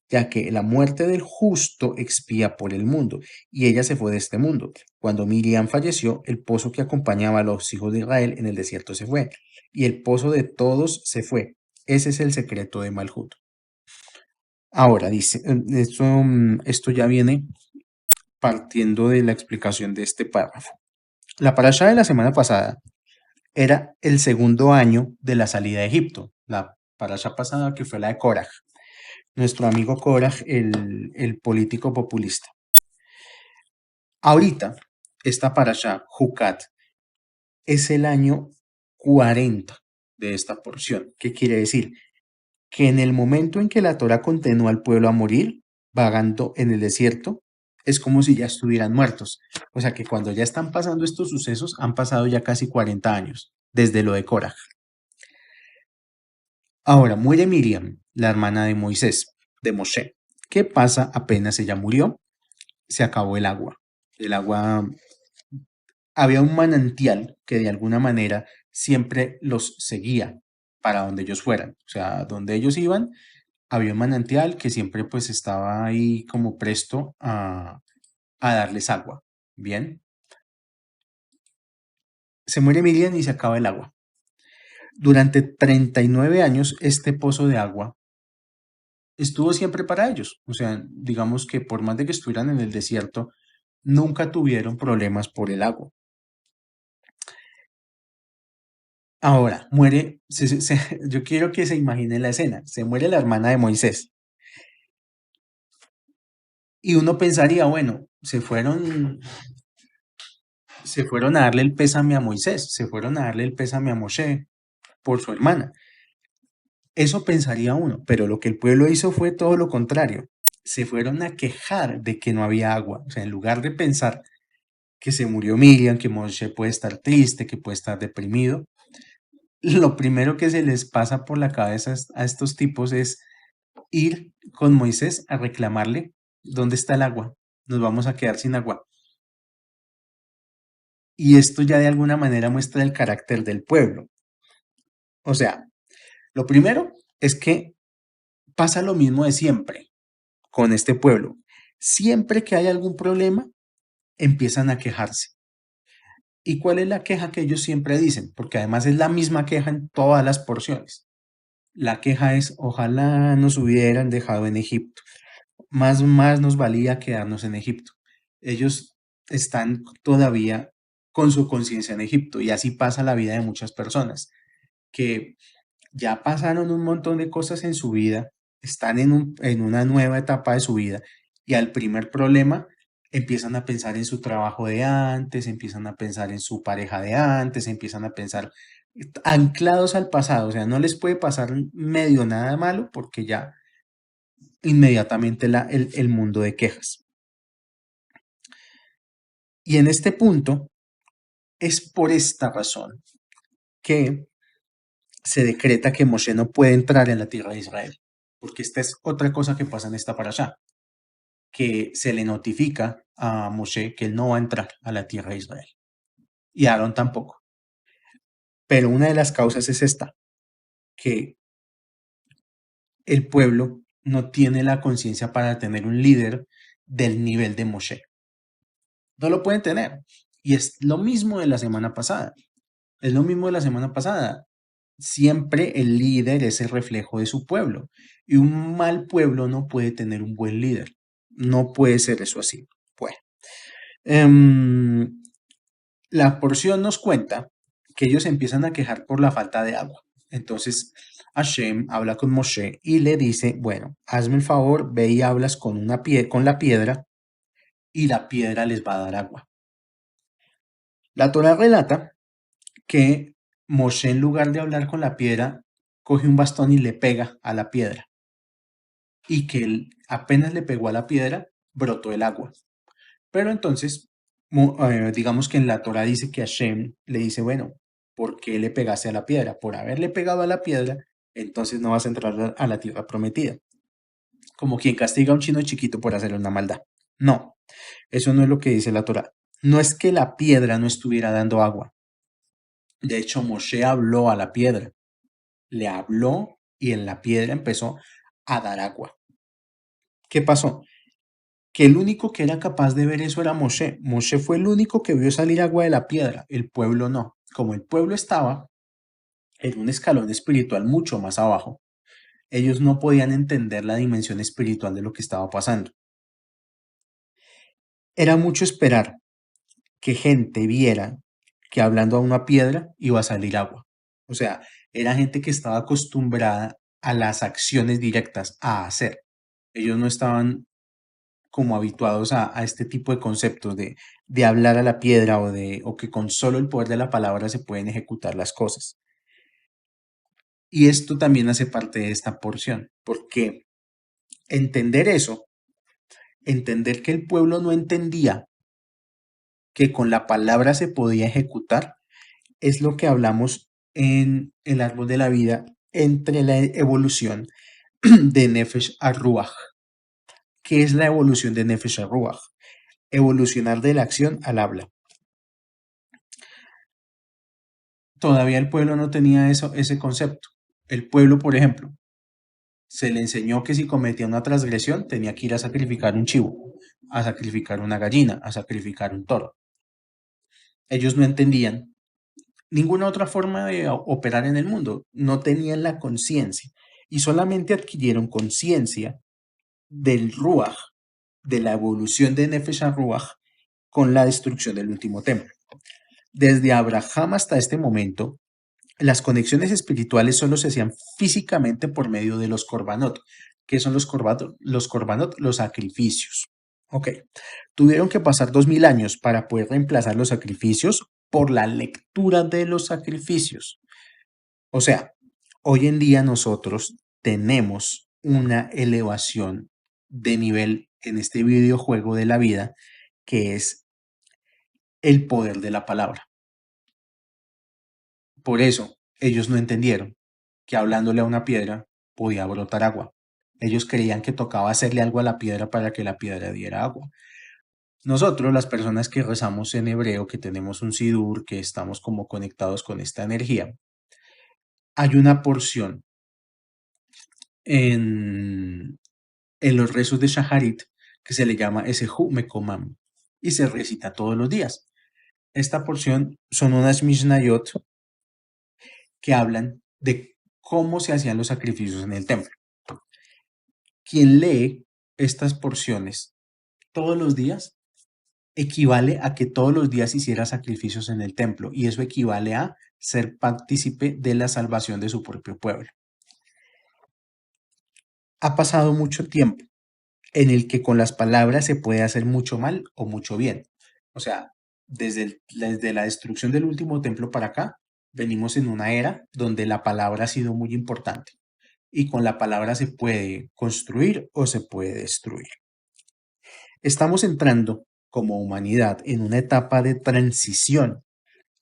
ya que la muerte del justo expía por el mundo, y ella se fue de este mundo. Cuando Miriam falleció, el pozo que acompañaba a los hijos de Israel en el desierto se fue, y el pozo de todos se fue. Ese es el secreto de Malhut. Ahora dice, esto ya viene partiendo de la explicación de este párrafo. La parashá de la semana pasada era el segundo año de la salida de Egipto. La parashá pasada que fue la de Koraj, nuestro amigo Koraj, el político populista. Ahorita, esta parashá, Jucat, es el año 40 de esta porción. ¿Qué quiere decir? Que en el momento en que la Torá condenó al pueblo a morir, vagando en el desierto, es como si ya estuvieran muertos. O sea que cuando ya están pasando estos sucesos, han pasado ya casi 40 años, desde lo de Korah. Ahora, muere Miriam, la hermana de Moisés, de Moshe. ¿Qué pasa apenas ella murió? Se acabó el agua. El agua, había un manantial que de alguna manera siempre los seguía para donde ellos fueran. O sea, donde ellos iban, había un manantial que siempre pues estaba ahí como presto a darles agua. Bien, se muere Miriam y se acaba el agua. Durante 39 años este pozo de agua estuvo siempre para ellos. O sea, digamos que por más de que estuvieran en el desierto, nunca tuvieron problemas por el agua. Ahora, muere, yo quiero que se imagine la escena, se muere la hermana de Moisés. Y uno pensaría, bueno, se fueron a darle el pésame a Moisés, se fueron a darle el pésame a Moshe por su hermana. Eso pensaría uno, pero lo que el pueblo hizo fue todo lo contrario. Se fueron a quejar de que no había agua. O sea, en lugar de pensar que se murió Miriam, que Moshe puede estar triste, que puede estar deprimido, lo primero que se les pasa por la cabeza a estos tipos es ir con Moisés a reclamarle dónde está el agua. Nos vamos a quedar sin agua. Y esto ya de alguna manera muestra el carácter del pueblo. O sea, lo primero es que pasa lo mismo de siempre con este pueblo. Siempre que hay algún problema, empiezan a quejarse. ¿Y cuál es la queja que ellos siempre dicen? Porque además es la misma queja en todas las porciones. La queja es, ojalá nos hubieran dejado en Egipto. Más nos valía quedarnos en Egipto. Ellos están todavía con su conciencia en Egipto y así pasa la vida de muchas personas que ya pasaron un montón de cosas en su vida, están en una nueva etapa de su vida y al primer problema empiezan a pensar en su trabajo de antes, empiezan a pensar en su pareja de antes, empiezan a pensar anclados al pasado, o sea, no les puede pasar medio nada malo porque ya inmediatamente el mundo de quejas. Y en este punto es por esta razón que se decreta que Moshe no puede entrar en la tierra de Israel, porque esta es otra cosa que pasa en esta parashá, que se le notifica a Moshe que él no va a entrar a la tierra de Israel, y a Aarón tampoco. Pero una de las causas es esta, que el pueblo no tiene la conciencia para tener un líder del nivel de Moshe. No lo pueden tener. Y es lo mismo de la semana pasada. Es lo mismo de la semana pasada. Siempre el líder es el reflejo de su pueblo. Y un mal pueblo no puede tener un buen líder. No puede ser eso así. Bueno, la porción nos cuenta que ellos empiezan a quejar por la falta de agua. Entonces Hashem habla con Moshe y le dice, bueno, hazme el favor, ve y hablas con con la piedra y la piedra les va a dar agua. La Torah relata que Moshe, en lugar de hablar con la piedra, coge un bastón y le pega a la piedra. Y que él apenas le pegó a la piedra, brotó el agua. Pero entonces, digamos que en la Torah dice que Hashem le dice, bueno, ¿por qué le pegaste a la piedra? Por haberle pegado a la piedra, entonces no vas a entrar a la tierra prometida. Como quien castiga a un chino chiquito por hacerle una maldad. No, eso no es lo que dice la Torah. No es que la piedra no estuviera dando agua. De hecho, Moshe habló a la piedra le habló y en la piedra empezó a dar agua. ¿Qué pasó? Que el único que era capaz de ver eso era Moshe. Moshe fue el único que vio salir agua de la piedra, el pueblo no. Como el pueblo estaba en un escalón espiritual mucho más abajo, ellos no podían entender la dimensión espiritual de lo que estaba pasando. Era mucho esperar que gente viera que hablando a una piedra iba a salir agua. O sea, era gente que estaba acostumbrada a las acciones directas, a hacer. Ellos no estaban como habituados a este tipo de conceptos de hablar a la piedra o que con solo el poder de la palabra se pueden ejecutar las cosas. Y esto también hace parte de esta porción, porque entender eso, entender que el pueblo no entendía que con la palabra se podía ejecutar, es lo que hablamos en el árbol de la vida entre la evolución de Nefesh a Ruach. ¿Qué es la evolución de Nefesh a Ruach? Evolucionar de la acción al habla. Todavía el pueblo no tenía ese concepto. El pueblo, por ejemplo, se le enseñó que si cometía una transgresión tenía que ir a sacrificar un chivo, a sacrificar una gallina, a sacrificar un toro. Ellos no entendían ninguna otra forma de operar en el mundo, no tenían la conciencia y solamente adquirieron conciencia del Ruach, de la evolución de Nefesh Ruach con la destrucción del último templo. Desde Abraham hasta este momento, las conexiones espirituales solo se hacían físicamente por medio de los korbanot. ¿Qué son los korbanot? Los korbanot, los sacrificios. Ok, tuvieron que pasar 2000 años para poder reemplazar los sacrificios por la lectura de los sacrificios. O sea, hoy en día nosotros tenemos una elevación de nivel en este videojuego de la vida que es el poder de la palabra. Por eso ellos no entendieron que hablándole a una piedra podía brotar agua. Ellos creían que tocaba hacerle algo a la piedra para que la piedra diera agua. Nosotros, las personas que rezamos en hebreo, que tenemos un sidur, que estamos como conectados con esta energía, hay una porción en, los rezos de Shaharit que se le llama Esehu Mekomam y se recita todos los días. Esta porción son unas Mishnayot que hablan de cómo se hacían los sacrificios en el templo. Quien lee estas porciones todos los días equivale a que todos los días hiciera sacrificios en el templo y eso equivale a ser partícipe de la salvación de su propio pueblo. Ha pasado mucho tiempo en el que con las palabras se puede hacer mucho mal o mucho bien. O sea, desde la destrucción del último templo para acá, venimos en una era donde la palabra ha sido muy importante y con la palabra se puede construir o se puede destruir. Estamos entrando como humanidad en una etapa de transición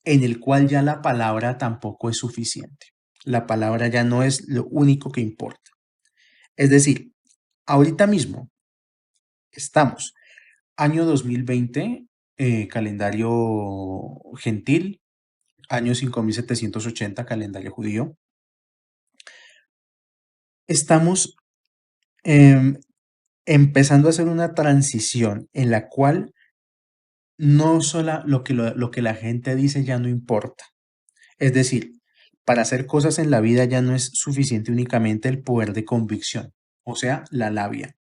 en el cual ya la palabra tampoco es suficiente. La palabra ya no es lo único que importa. Es decir, ahorita mismo estamos año 2020, calendario gentil, año 5780, calendario judío. Estamos em, empezando a hacer una transición en la cual no solo lo que la gente dice ya no importa. Es decir, para hacer cosas en la vida ya no es suficiente únicamente el poder de convicción, o sea, la labia,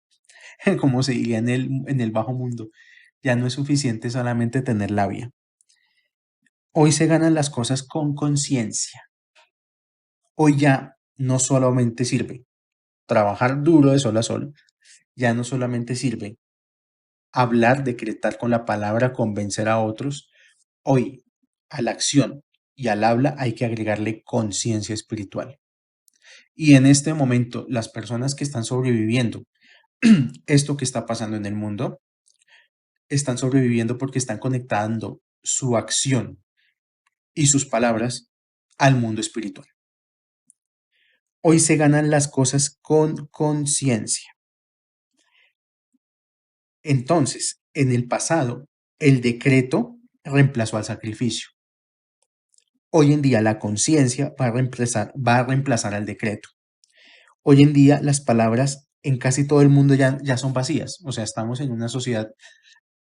como se diría en el bajo mundo. Ya no es suficiente solamente tener labia. Hoy se ganan las cosas con conciencia. Hoy ya no solamente sirve trabajar duro de sol a sol, ya no solamente sirve hablar, decretar con la palabra, convencer a otros. Hoy, a la acción y al habla hay que agregarle conciencia espiritual. Y en este momento, las personas que están sobreviviendo esto que está pasando en el mundo, están sobreviviendo porque están conectando su acción y sus palabras al mundo espiritual. Hoy se ganan las cosas con conciencia. Entonces, en el pasado, el decreto reemplazó al sacrificio. Hoy en día la conciencia va a reemplazar al decreto. Hoy en día las palabras en casi todo el mundo ya son vacías. O sea, estamos en una sociedad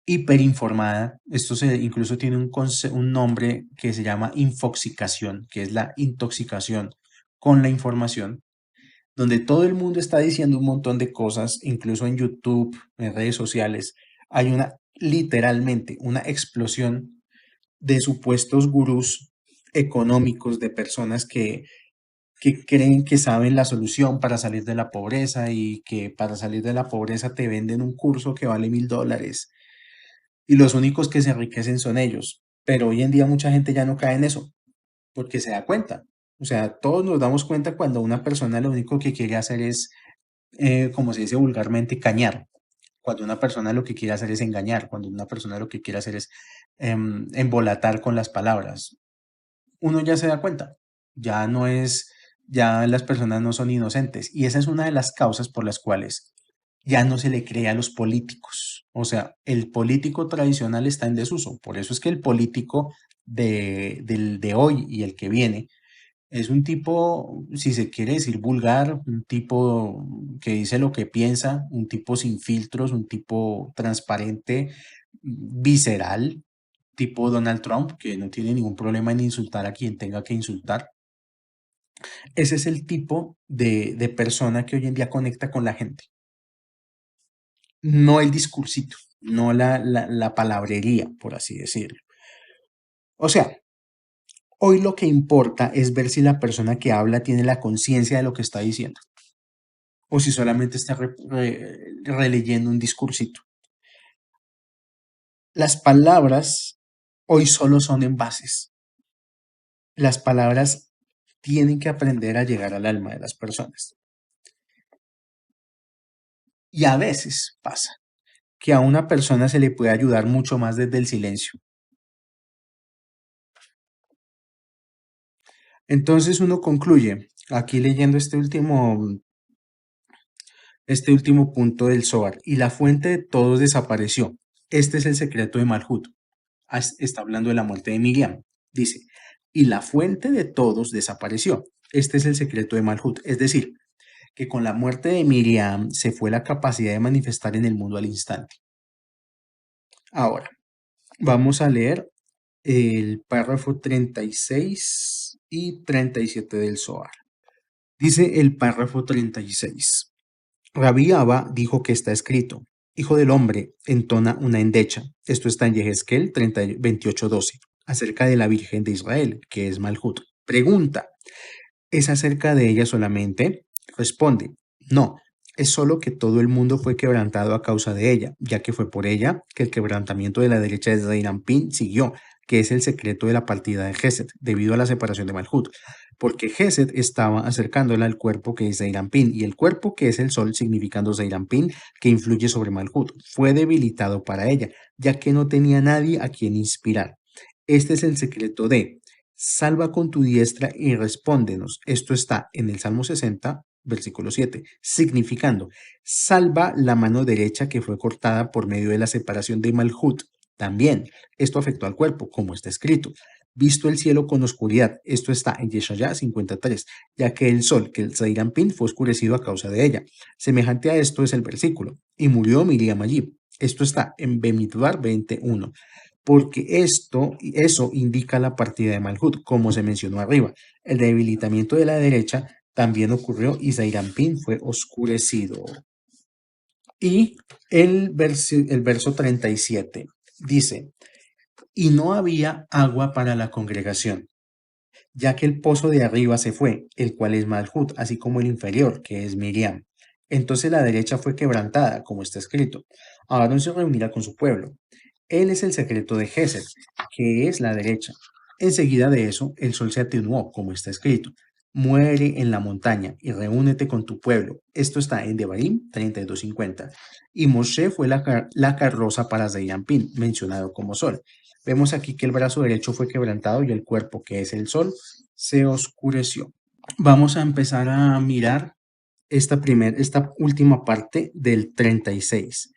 hiperinformada. Esto incluso tiene un nombre que se llama infoxicación, que es la intoxicación con la información, donde todo el mundo está diciendo un montón de cosas, incluso en YouTube, en redes sociales. Hay literalmente, una explosión de supuestos gurús económicos, de personas que creen que saben la solución para salir de la pobreza y que para salir de la pobreza te venden un curso que vale $1000 y los únicos que se enriquecen son ellos. Pero hoy en día mucha gente ya no cae en eso porque se da cuenta. O sea, todos nos damos cuenta cuando una persona lo único que quiere hacer es, como se dice vulgarmente, cañar. Cuando una persona lo que quiere hacer es engañar, cuando una persona lo que quiere hacer es embolatar con las palabras. Uno ya se da cuenta, ya no es, ya las personas no son inocentes. Y esa es una de las causas por las cuales ya no se le cree a los políticos. O sea, el político tradicional está en desuso. Por eso es que el político de hoy y el que viene es un tipo, si se quiere decir vulgar, un tipo que dice lo que piensa, un tipo sin filtros, un tipo transparente, visceral, tipo Donald Trump, que no tiene ningún problema en insultar a quien tenga que insultar. Ese es el tipo de persona que hoy en día conecta con la gente. No el discursito, no la palabrería, por así decirlo. O sea, hoy lo que importa es ver si la persona que habla tiene la conciencia de lo que está diciendo o si solamente está releyendo un discursito. Las palabras hoy solo son envases. Las palabras tienen que aprender a llegar al alma de las personas. Y a veces pasa que a una persona se le puede ayudar mucho más desde el silencio. Entonces uno concluye, aquí leyendo este último punto del Zohar, y la fuente de todos desapareció. Este es el secreto de Malhut. Está hablando de la muerte de Miriam. Dice, y la fuente de todos desapareció. Este es el secreto de Malhut. Es decir, que con la muerte de Miriam se fue la capacidad de manifestar en el mundo al instante. Ahora, vamos a leer el párrafo 36 y 37 del Zohar. Dice el párrafo 36. Rabí Abba dijo que está escrito, Hijo del hombre, entona una endecha. Esto está en Yehezkel 28:12, acerca de la Virgen de Israel, que es Malhut. Pregunta, ¿es acerca de ella solamente? Responde, no, es solo que todo el mundo fue quebrantado a causa de ella, ya que fue por ella que el quebrantamiento de la derecha de Zeirampín siguió, que es el secreto de la partida de Geset, debido a la separación de Malhut, porque Geset estaba acercándola al cuerpo que es Zeirampín, y el cuerpo que es el sol, significando Zeirampín, que influye sobre Malhut, fue debilitado para ella, ya que no tenía nadie a quien inspirar. Este es el secreto de salva con tu diestra y respóndenos. Esto está en el Salmo 60, versículo 7, significando, salva la mano derecha que fue cortada por medio de la separación de Malhut. También, esto afectó al cuerpo, como está escrito. Visto el cielo con oscuridad, esto está en Yeshayá 53, ya que el sol, que el Zairampín, fue oscurecido a causa de ella. Semejante a esto es el versículo. Y murió Miriam allí. Esto está en Bemidbar 21 porque eso indica la partida de Malhut, como se mencionó arriba. El debilitamiento de la derecha también ocurrió y Zairampín fue oscurecido. Y el verso 37 dice, y no había agua para la congregación, ya que el pozo de arriba se fue, el cual es Malhut, así como el inferior, que es Miriam. Entonces la derecha fue quebrantada, como está escrito. Aarón se reunirá con su pueblo. Él es el secreto de Gesed, que es la derecha. Enseguida de eso, el sol se atenuó, como está escrito. Muere en la montaña y reúnete con tu pueblo. Esto está en Devarim 32:50. Y Moshe fue la carroza para Zeirampín, mencionado como sol. Vemos aquí que el brazo derecho fue quebrantado y el cuerpo, que es el sol, se oscureció. Vamos a empezar a mirar esta última parte del 36.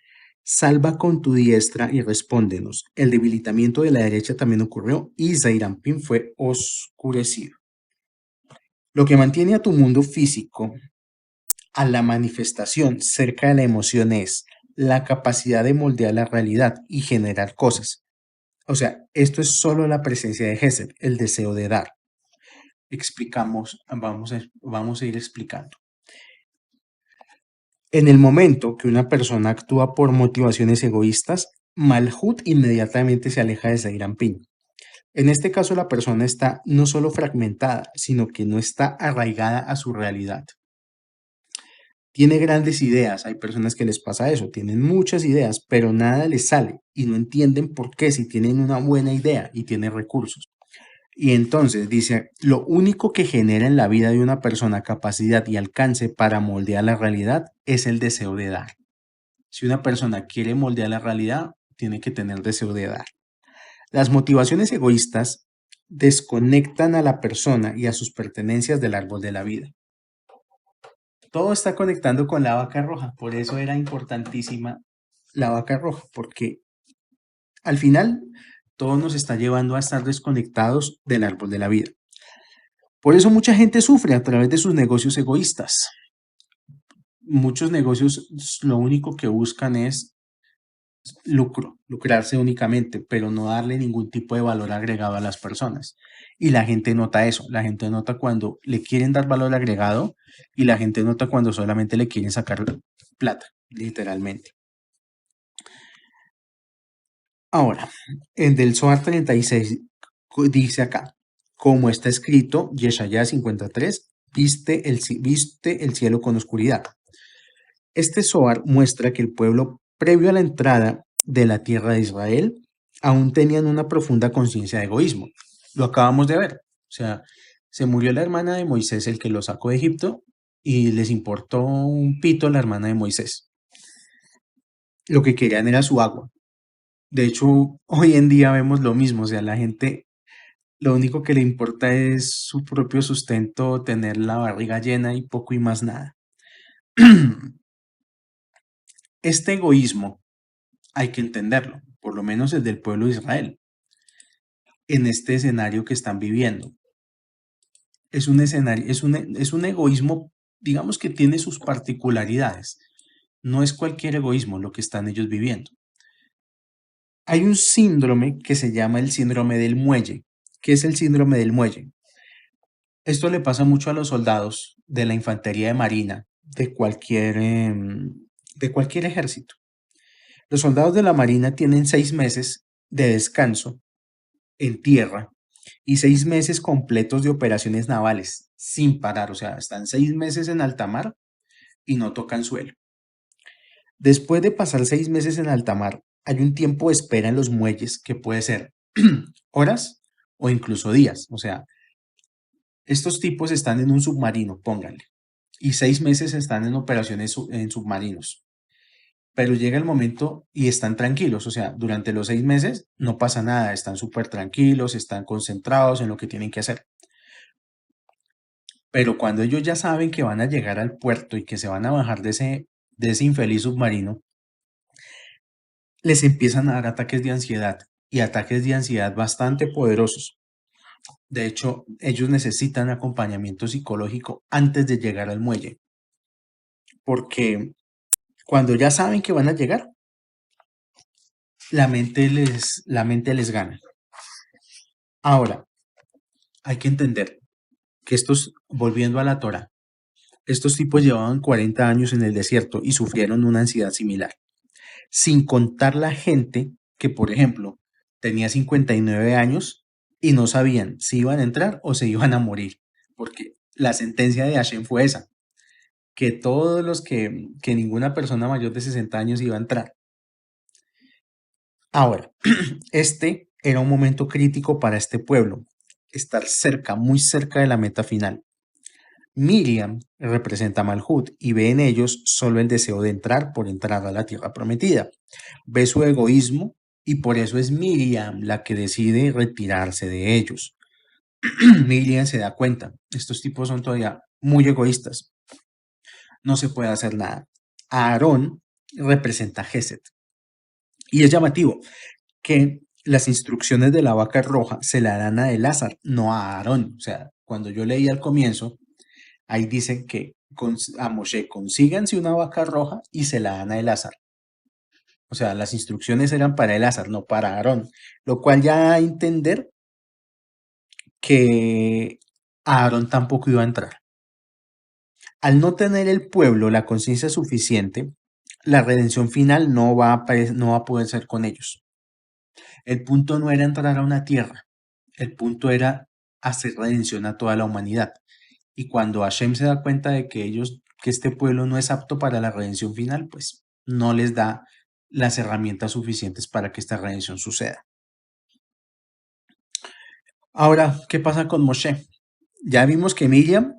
salva con tu diestra y respóndenos. El debilitamiento de la derecha también ocurrió y Zairampin fue oscurecido. Lo que mantiene a tu mundo físico a la manifestación cerca de la emoción es la capacidad de moldear la realidad y generar cosas. O sea, esto es solo la presencia de Gesed, el deseo de dar. Explicamos, vamos a ir explicando. En el momento que una persona actúa por motivaciones egoístas, Malhut inmediatamente se aleja de Zairampin. En este caso, la persona está no solo fragmentada, sino que no está arraigada a su realidad. Tiene grandes ideas, hay personas que les pasa eso, tienen muchas ideas, pero nada les sale y no entienden por qué si tienen una buena idea y tienen recursos. Y entonces dice, lo único que genera en la vida de una persona capacidad y alcance para moldear la realidad es el deseo de dar. Si una persona quiere moldear la realidad, tiene que tener deseo de dar. Las motivaciones egoístas desconectan a la persona y a sus pertenencias del árbol de la vida. Todo está conectando con la vaca roja, por eso era importantísima la vaca roja, porque al final todo nos está llevando a estar desconectados del árbol de la vida. Por eso mucha gente sufre a través de sus negocios egoístas. Muchos negocios lo único que buscan es lucrarse únicamente, pero no darle ningún tipo de valor agregado a las personas. Y la gente nota eso, la gente nota cuando le quieren dar valor agregado y la gente nota cuando solamente le quieren sacar plata, literalmente. Ahora, en del Zohar 36 dice acá, como está escrito, Yeshayá 53, viste el cielo con oscuridad. Este Zohar muestra que el pueblo, previo a la entrada de la tierra de Israel, aún tenían una profunda conciencia de egoísmo. Lo acabamos de ver. O sea, se murió la hermana de Moisés, el que lo sacó de Egipto, y les importó un pito la hermana de Moisés. Lo que querían era su agua. De hecho, hoy en día vemos lo mismo. O sea, la gente lo único que le importa es su propio sustento, tener la barriga llena y poco y más nada. Este egoísmo hay que entenderlo, por lo menos el del pueblo de Israel, en este escenario que están viviendo. Es un escenario, es un egoísmo, digamos que tiene sus particularidades. No es cualquier egoísmo lo que están ellos viviendo. Hay un síndrome que se llama el síndrome del muelle. ¿Qué es el síndrome del muelle? Esto le pasa mucho a los soldados de la infantería de marina, de cualquier ejército. Los soldados de la marina tienen 6 meses de descanso en tierra y 6 meses completos de operaciones navales sin parar. O sea, están 6 meses en alta mar y no tocan suelo. Después de pasar 6 meses en alta mar, hay un tiempo de espera en los muelles que puede ser horas o incluso días. O sea, estos tipos están en un submarino, pónganle, y 6 meses están en operaciones en submarinos. Pero llega el momento y están tranquilos, o sea, durante los 6 meses no pasa nada, están súper tranquilos, están concentrados en lo que tienen que hacer. Pero cuando ellos ya saben que van a llegar al puerto y que se van a bajar de ese infeliz submarino, les empiezan a dar ataques de ansiedad y ataques de ansiedad bastante poderosos. De hecho, ellos necesitan acompañamiento psicológico antes de llegar al muelle, porque cuando ya saben que van a llegar, la mente les gana. Ahora, hay que entender que volviendo a la Torah, estos tipos llevaban 40 años en el desierto y sufrieron una ansiedad similar. Sin contar la gente que, por ejemplo, tenía 59 años y no sabían si iban a entrar o se iban a morir, porque la sentencia de Hashem fue esa, que todos los que ninguna persona mayor de 60 años iba a entrar. Ahora, este era un momento crítico para este pueblo, estar cerca, muy cerca de la meta final. Miriam representa a Malhut y ve en ellos solo el deseo de entrar por entrar a la tierra prometida. Ve su egoísmo y por eso es Miriam la que decide retirarse de ellos. Miriam se da cuenta, estos tipos son todavía muy egoístas, no se puede hacer nada. Aarón representa a Gesed Y es llamativo que las instrucciones de la vaca roja se la dan a Elazar, no a Aarón. O sea, cuando yo leí al comienzo, ahí dicen que a Moshe consíganse una vaca roja y se la dan a Elazar. O sea, las instrucciones eran para Elazar, no para Aarón, lo cual ya da a entender que Aarón tampoco iba a entrar. Al no tener el pueblo la conciencia suficiente, la redención final no va a poder ser con ellos. El punto no era entrar a una tierra, el punto era hacer redención a toda la humanidad. Y cuando Hashem se da cuenta de que este pueblo no es apto para la redención final, pues no les da las herramientas suficientes para que esta redención suceda. Ahora, ¿qué pasa con Moshe? Ya vimos que Miriam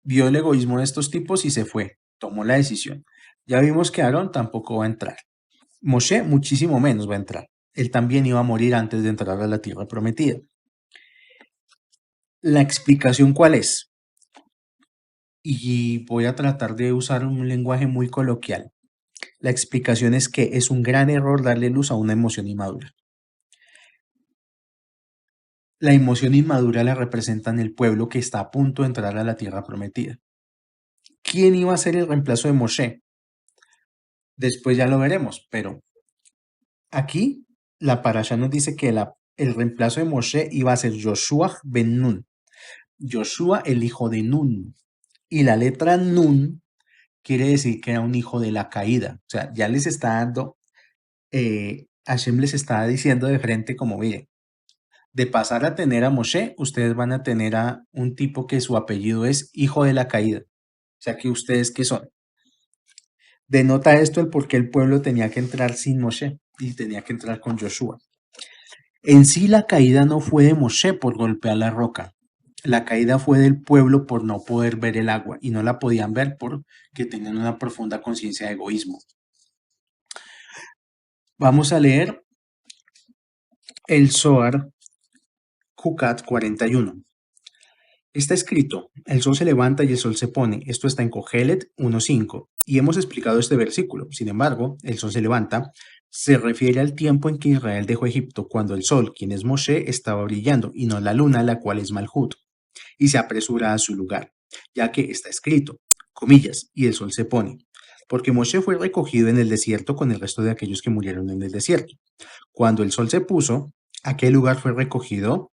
vio el egoísmo de estos tipos y se fue, tomó la decisión. Ya vimos que Aarón tampoco va a entrar. Moshe muchísimo menos va a entrar. Él también iba a morir antes de entrar a la tierra prometida. La explicación, ¿cuál es? Y voy a tratar de usar un lenguaje muy coloquial. La explicación es que es un gran error darle luz a una emoción inmadura. La emoción inmadura la representan el pueblo que está a punto de entrar a la tierra prometida. ¿Quién iba a ser el reemplazo de Moshe? Después ya lo veremos, pero aquí la parasha nos dice que el reemplazo de Moshe iba a ser Joshua ben Nun. Joshua, el hijo de Nun. Y la letra Nun quiere decir que era un hijo de la caída. O sea, ya les está dando, Hashem les está diciendo de frente como, miren, de pasar a tener a Moshe, ustedes van a tener a un tipo que su apellido es hijo de la caída. O sea, que ustedes, ¿qué son? Denota esto el por qué el pueblo tenía que entrar sin Moshe y tenía que entrar con Joshua. En sí la caída no fue de Moshe por golpear la roca. La caída fue del pueblo por no poder ver el agua y no la podían ver porque tenían una profunda conciencia de egoísmo. Vamos a leer el Zohar Jucat 41. Está escrito, el sol se levanta y el sol se pone. Esto está en Cogelet 1.5. Y hemos explicado este versículo. Sin embargo, el sol se levanta se refiere al tiempo en que Israel dejó Egipto, cuando el sol, quien es Moshe, estaba brillando, y no la luna, la cual es Malhut, y se apresura a su lugar, ya que está escrito, comillas, y el sol se pone. Porque Moshe fue recogido en el desierto con el resto de aquellos que murieron en el desierto. Cuando el sol se puso, aquel lugar fue recogido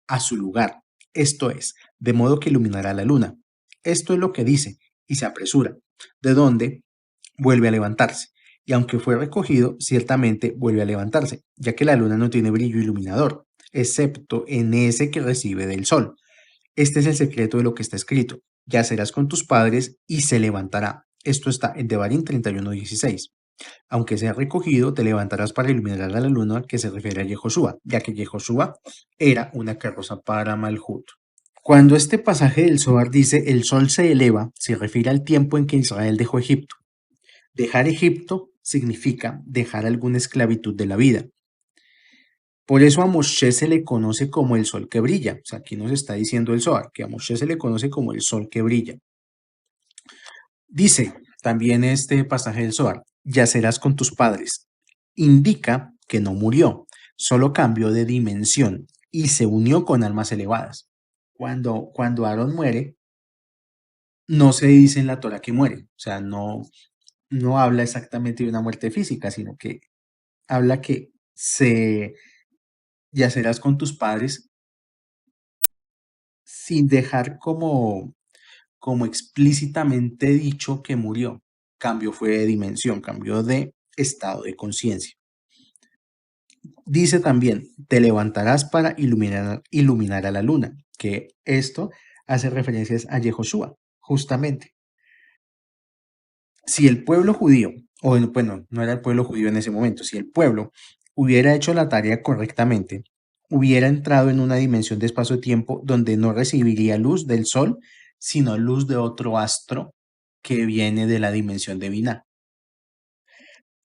a su lugar, esto es, de modo que iluminará la luna. Esto es lo que dice, y se apresura, de donde vuelve a levantarse. Y aunque fue recogido, ciertamente vuelve a levantarse, ya que la luna no tiene brillo iluminador, excepto en ese que recibe del sol. Este es el secreto de lo que está escrito. Yacerás con tus padres y se levantará. Esto está en Devarim 31:16. Aunque sea recogido, te levantarás para iluminar a la luna, que se refiere a Yehoshua, ya que Yehoshua era una carroza para Malhut. Cuando este pasaje del Zohar dice el sol se eleva, se refiere al tiempo en que Israel dejó Egipto. Dejar Egipto significa dejar alguna esclavitud de la vida. Por eso a Moshe se le conoce como el sol que brilla. O sea, aquí nos está diciendo el Zohar, que a Moshe se le conoce como el sol que brilla. Dice también este pasaje del Zohar, yacerás con tus padres. Indica que no murió, solo cambió de dimensión y se unió con almas elevadas. Cuando Aarón muere, no se dice en la Torah que muere. O sea, no habla exactamente de una muerte física, sino que habla que yacerás con tus padres sin dejar como explícitamente dicho que murió. Cambio fue de dimensión, cambio de estado de conciencia. Dice también, te levantarás para iluminar a la luna, que esto hace referencias a Yehoshua, justamente. Si el pueblo judío, o bueno, no era el pueblo judío en ese momento, si el pueblo hubiera hecho la tarea correctamente, hubiera entrado en una dimensión de espacio-tiempo donde no recibiría luz del sol, sino luz de otro astro que viene de la dimensión de Binah.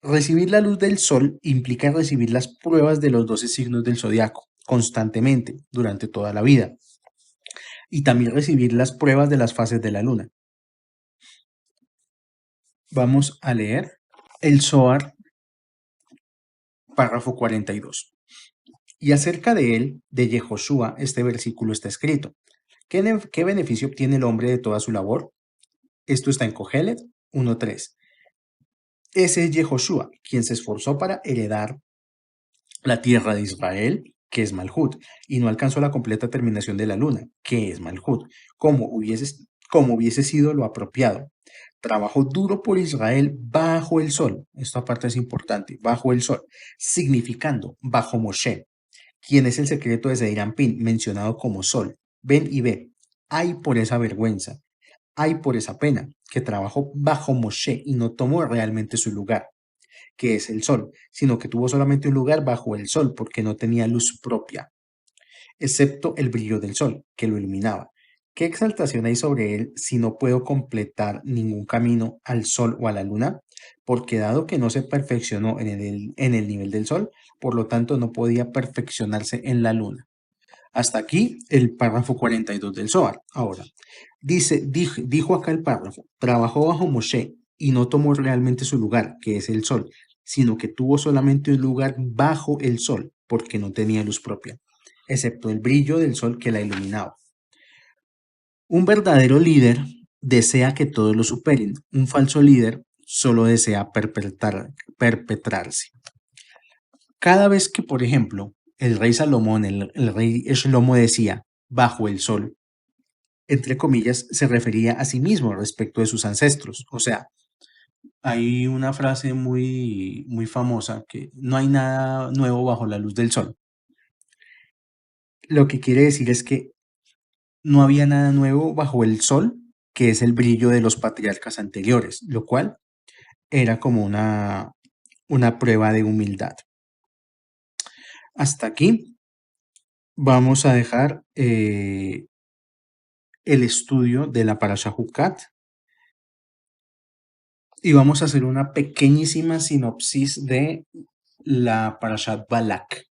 Recibir la luz del sol implica recibir las pruebas de los 12 signos del zodiaco constantemente durante toda la vida y también recibir las pruebas de las fases de la luna. Vamos a leer el Zohar Párrafo 42. Y acerca de él, de Yehoshua, este versículo está escrito. ¿Qué beneficio obtiene el hombre de toda su labor? Esto está en Cogelet 1:3. Ese es Yehoshua, quien se esforzó para heredar la tierra de Israel, que es Malhut, y no alcanzó la completa terminación de la luna, que es Malhut, como hubiese sido lo apropiado. Trabajó duro por Israel bajo el sol. Esto aparte es importante, bajo el sol, significando bajo Moshe, quien es el secreto de Zeirampín, mencionado como sol. Ven y ve. Hay por esa vergüenza, hay por esa pena, que trabajó bajo Moshe y no tomó realmente su lugar, que es el sol, sino que tuvo solamente un lugar bajo el sol porque no tenía luz propia, excepto el brillo del sol, que lo iluminaba. ¿Qué exaltación hay sobre él si no puedo completar ningún camino al sol o a la luna? Porque dado que no se perfeccionó en el nivel del sol, por lo tanto no podía perfeccionarse en la luna. Hasta aquí el párrafo 42 del Zohar. Ahora, dijo acá el párrafo, trabajó bajo Moshe y no tomó realmente su lugar, que es el sol, sino que tuvo solamente un lugar bajo el sol, porque no tenía luz propia, excepto el brillo del sol que la iluminaba. Un verdadero líder desea que todos lo superen. Un falso líder solo desea perpetrarse. Cada vez que, por ejemplo, el rey Salomón, el rey Shlomo decía, bajo el sol, entre comillas, se refería a sí mismo respecto de sus ancestros. O sea, hay una frase muy, muy famosa que no hay nada nuevo bajo la luz del sol. Lo que quiere decir es que no había nada nuevo bajo el sol, que es el brillo de los patriarcas anteriores, lo cual era como una prueba de humildad. Hasta aquí vamos a dejar el estudio de la Parasha Jucat y vamos a hacer una pequeñísima sinopsis de la Parashat Balak.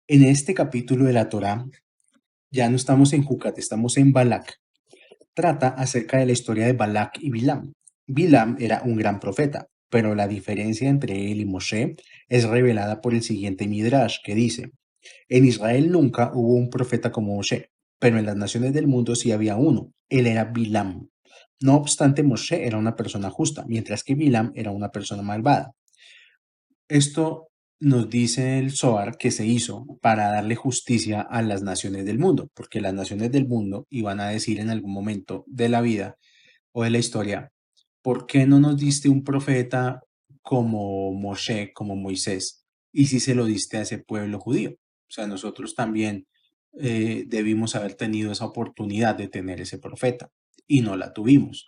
En este capítulo de la Torá, ya no estamos en Jucat, estamos en Balak. Trata acerca de la historia de Balak y Bilam. Bilam era un gran profeta, pero la diferencia entre él y Moshe es revelada por el siguiente Midrash que dice: en Israel nunca hubo un profeta como Moshe, pero en las naciones del mundo sí había uno. Él era Bilam. No obstante, Moshe era una persona justa, mientras que Bilam era una persona malvada. Esto nos dice el Zohar que se hizo para darle justicia a las naciones del mundo, porque las naciones del mundo iban a decir en algún momento de la vida o de la historia, ¿por qué no nos diste un profeta como Moshe, como Moisés? Y si se lo diste a ese pueblo judío. O sea, nosotros también debimos haber tenido esa oportunidad de tener ese profeta y no la tuvimos.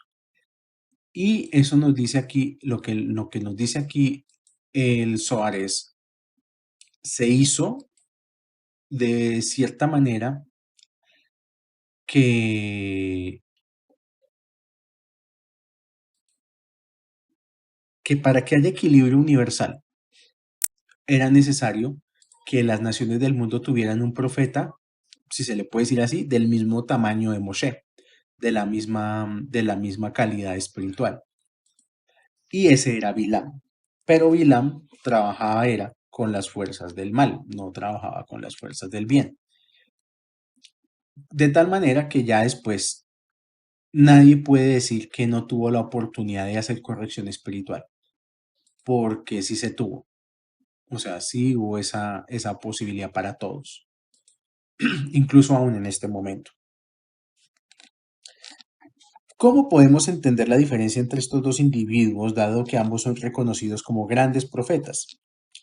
Y eso nos dice aquí, lo que nos dice aquí el Zohar es, se hizo de cierta manera que, que para que haya equilibrio universal era necesario que las naciones del mundo tuvieran un profeta, si se le puede decir así, del mismo tamaño de Moshe, de la misma calidad espiritual. Y ese era Bilam. Pero Bilam era con las fuerzas del mal, no trabajaba con las fuerzas del bien. De tal manera que ya después nadie puede decir que no tuvo la oportunidad de hacer corrección espiritual, porque sí se tuvo. O sea, sí hubo esa posibilidad para todos, incluso aún en este momento. ¿Cómo podemos entender la diferencia entre estos dos individuos, dado que ambos son reconocidos como grandes profetas?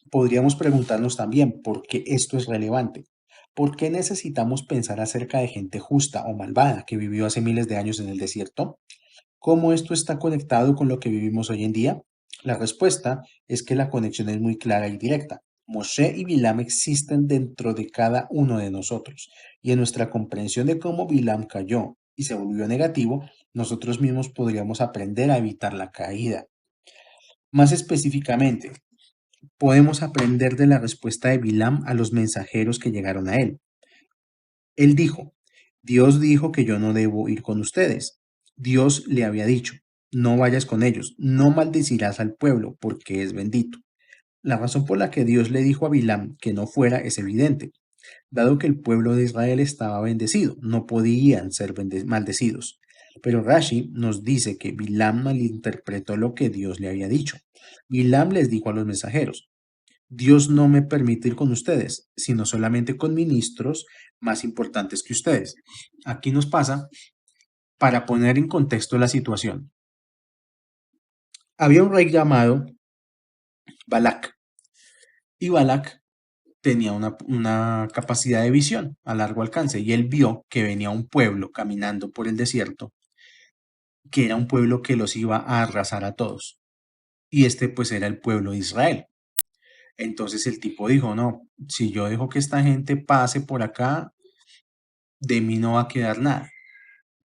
Podríamos preguntarnos también por qué esto es relevante. ¿Por qué necesitamos pensar acerca de gente justa o malvada que vivió hace miles de años en el desierto? ¿Cómo esto está conectado con lo que vivimos hoy en día? La respuesta es que la conexión es muy clara y directa. Moshe y Bilam existen dentro de cada uno de nosotros, y en nuestra comprensión de cómo Bilam cayó y se volvió negativo, nosotros mismos podríamos aprender a evitar la caída. Más específicamente, podemos aprender de la respuesta de Bilam a los mensajeros que llegaron a él. Él dijo: Dios dijo que yo no debo ir con ustedes. Dios le había dicho: no vayas con ellos, no maldecirás al pueblo porque es bendito. La razón por la que Dios le dijo a Bilam que no fuera es evidente. Dado que el pueblo de Israel estaba bendecido, no podían ser maldecidos. Pero Rashi nos dice que Bilam malinterpretó lo que Dios le había dicho. Bilam les dijo a los mensajeros: Dios no me permite ir con ustedes, sino solamente con ministros más importantes que ustedes. Aquí nos pasa, para poner en contexto la situación. Había un rey llamado Balac, y Balac tenía una capacidad de visión a largo alcance, y él vio que venía un pueblo caminando por el desierto, que era un pueblo que los iba a arrasar a todos. Y este pues era el pueblo de Israel. Entonces el tipo dijo: no, si yo dejo que esta gente pase por acá, de mí no va a quedar nada.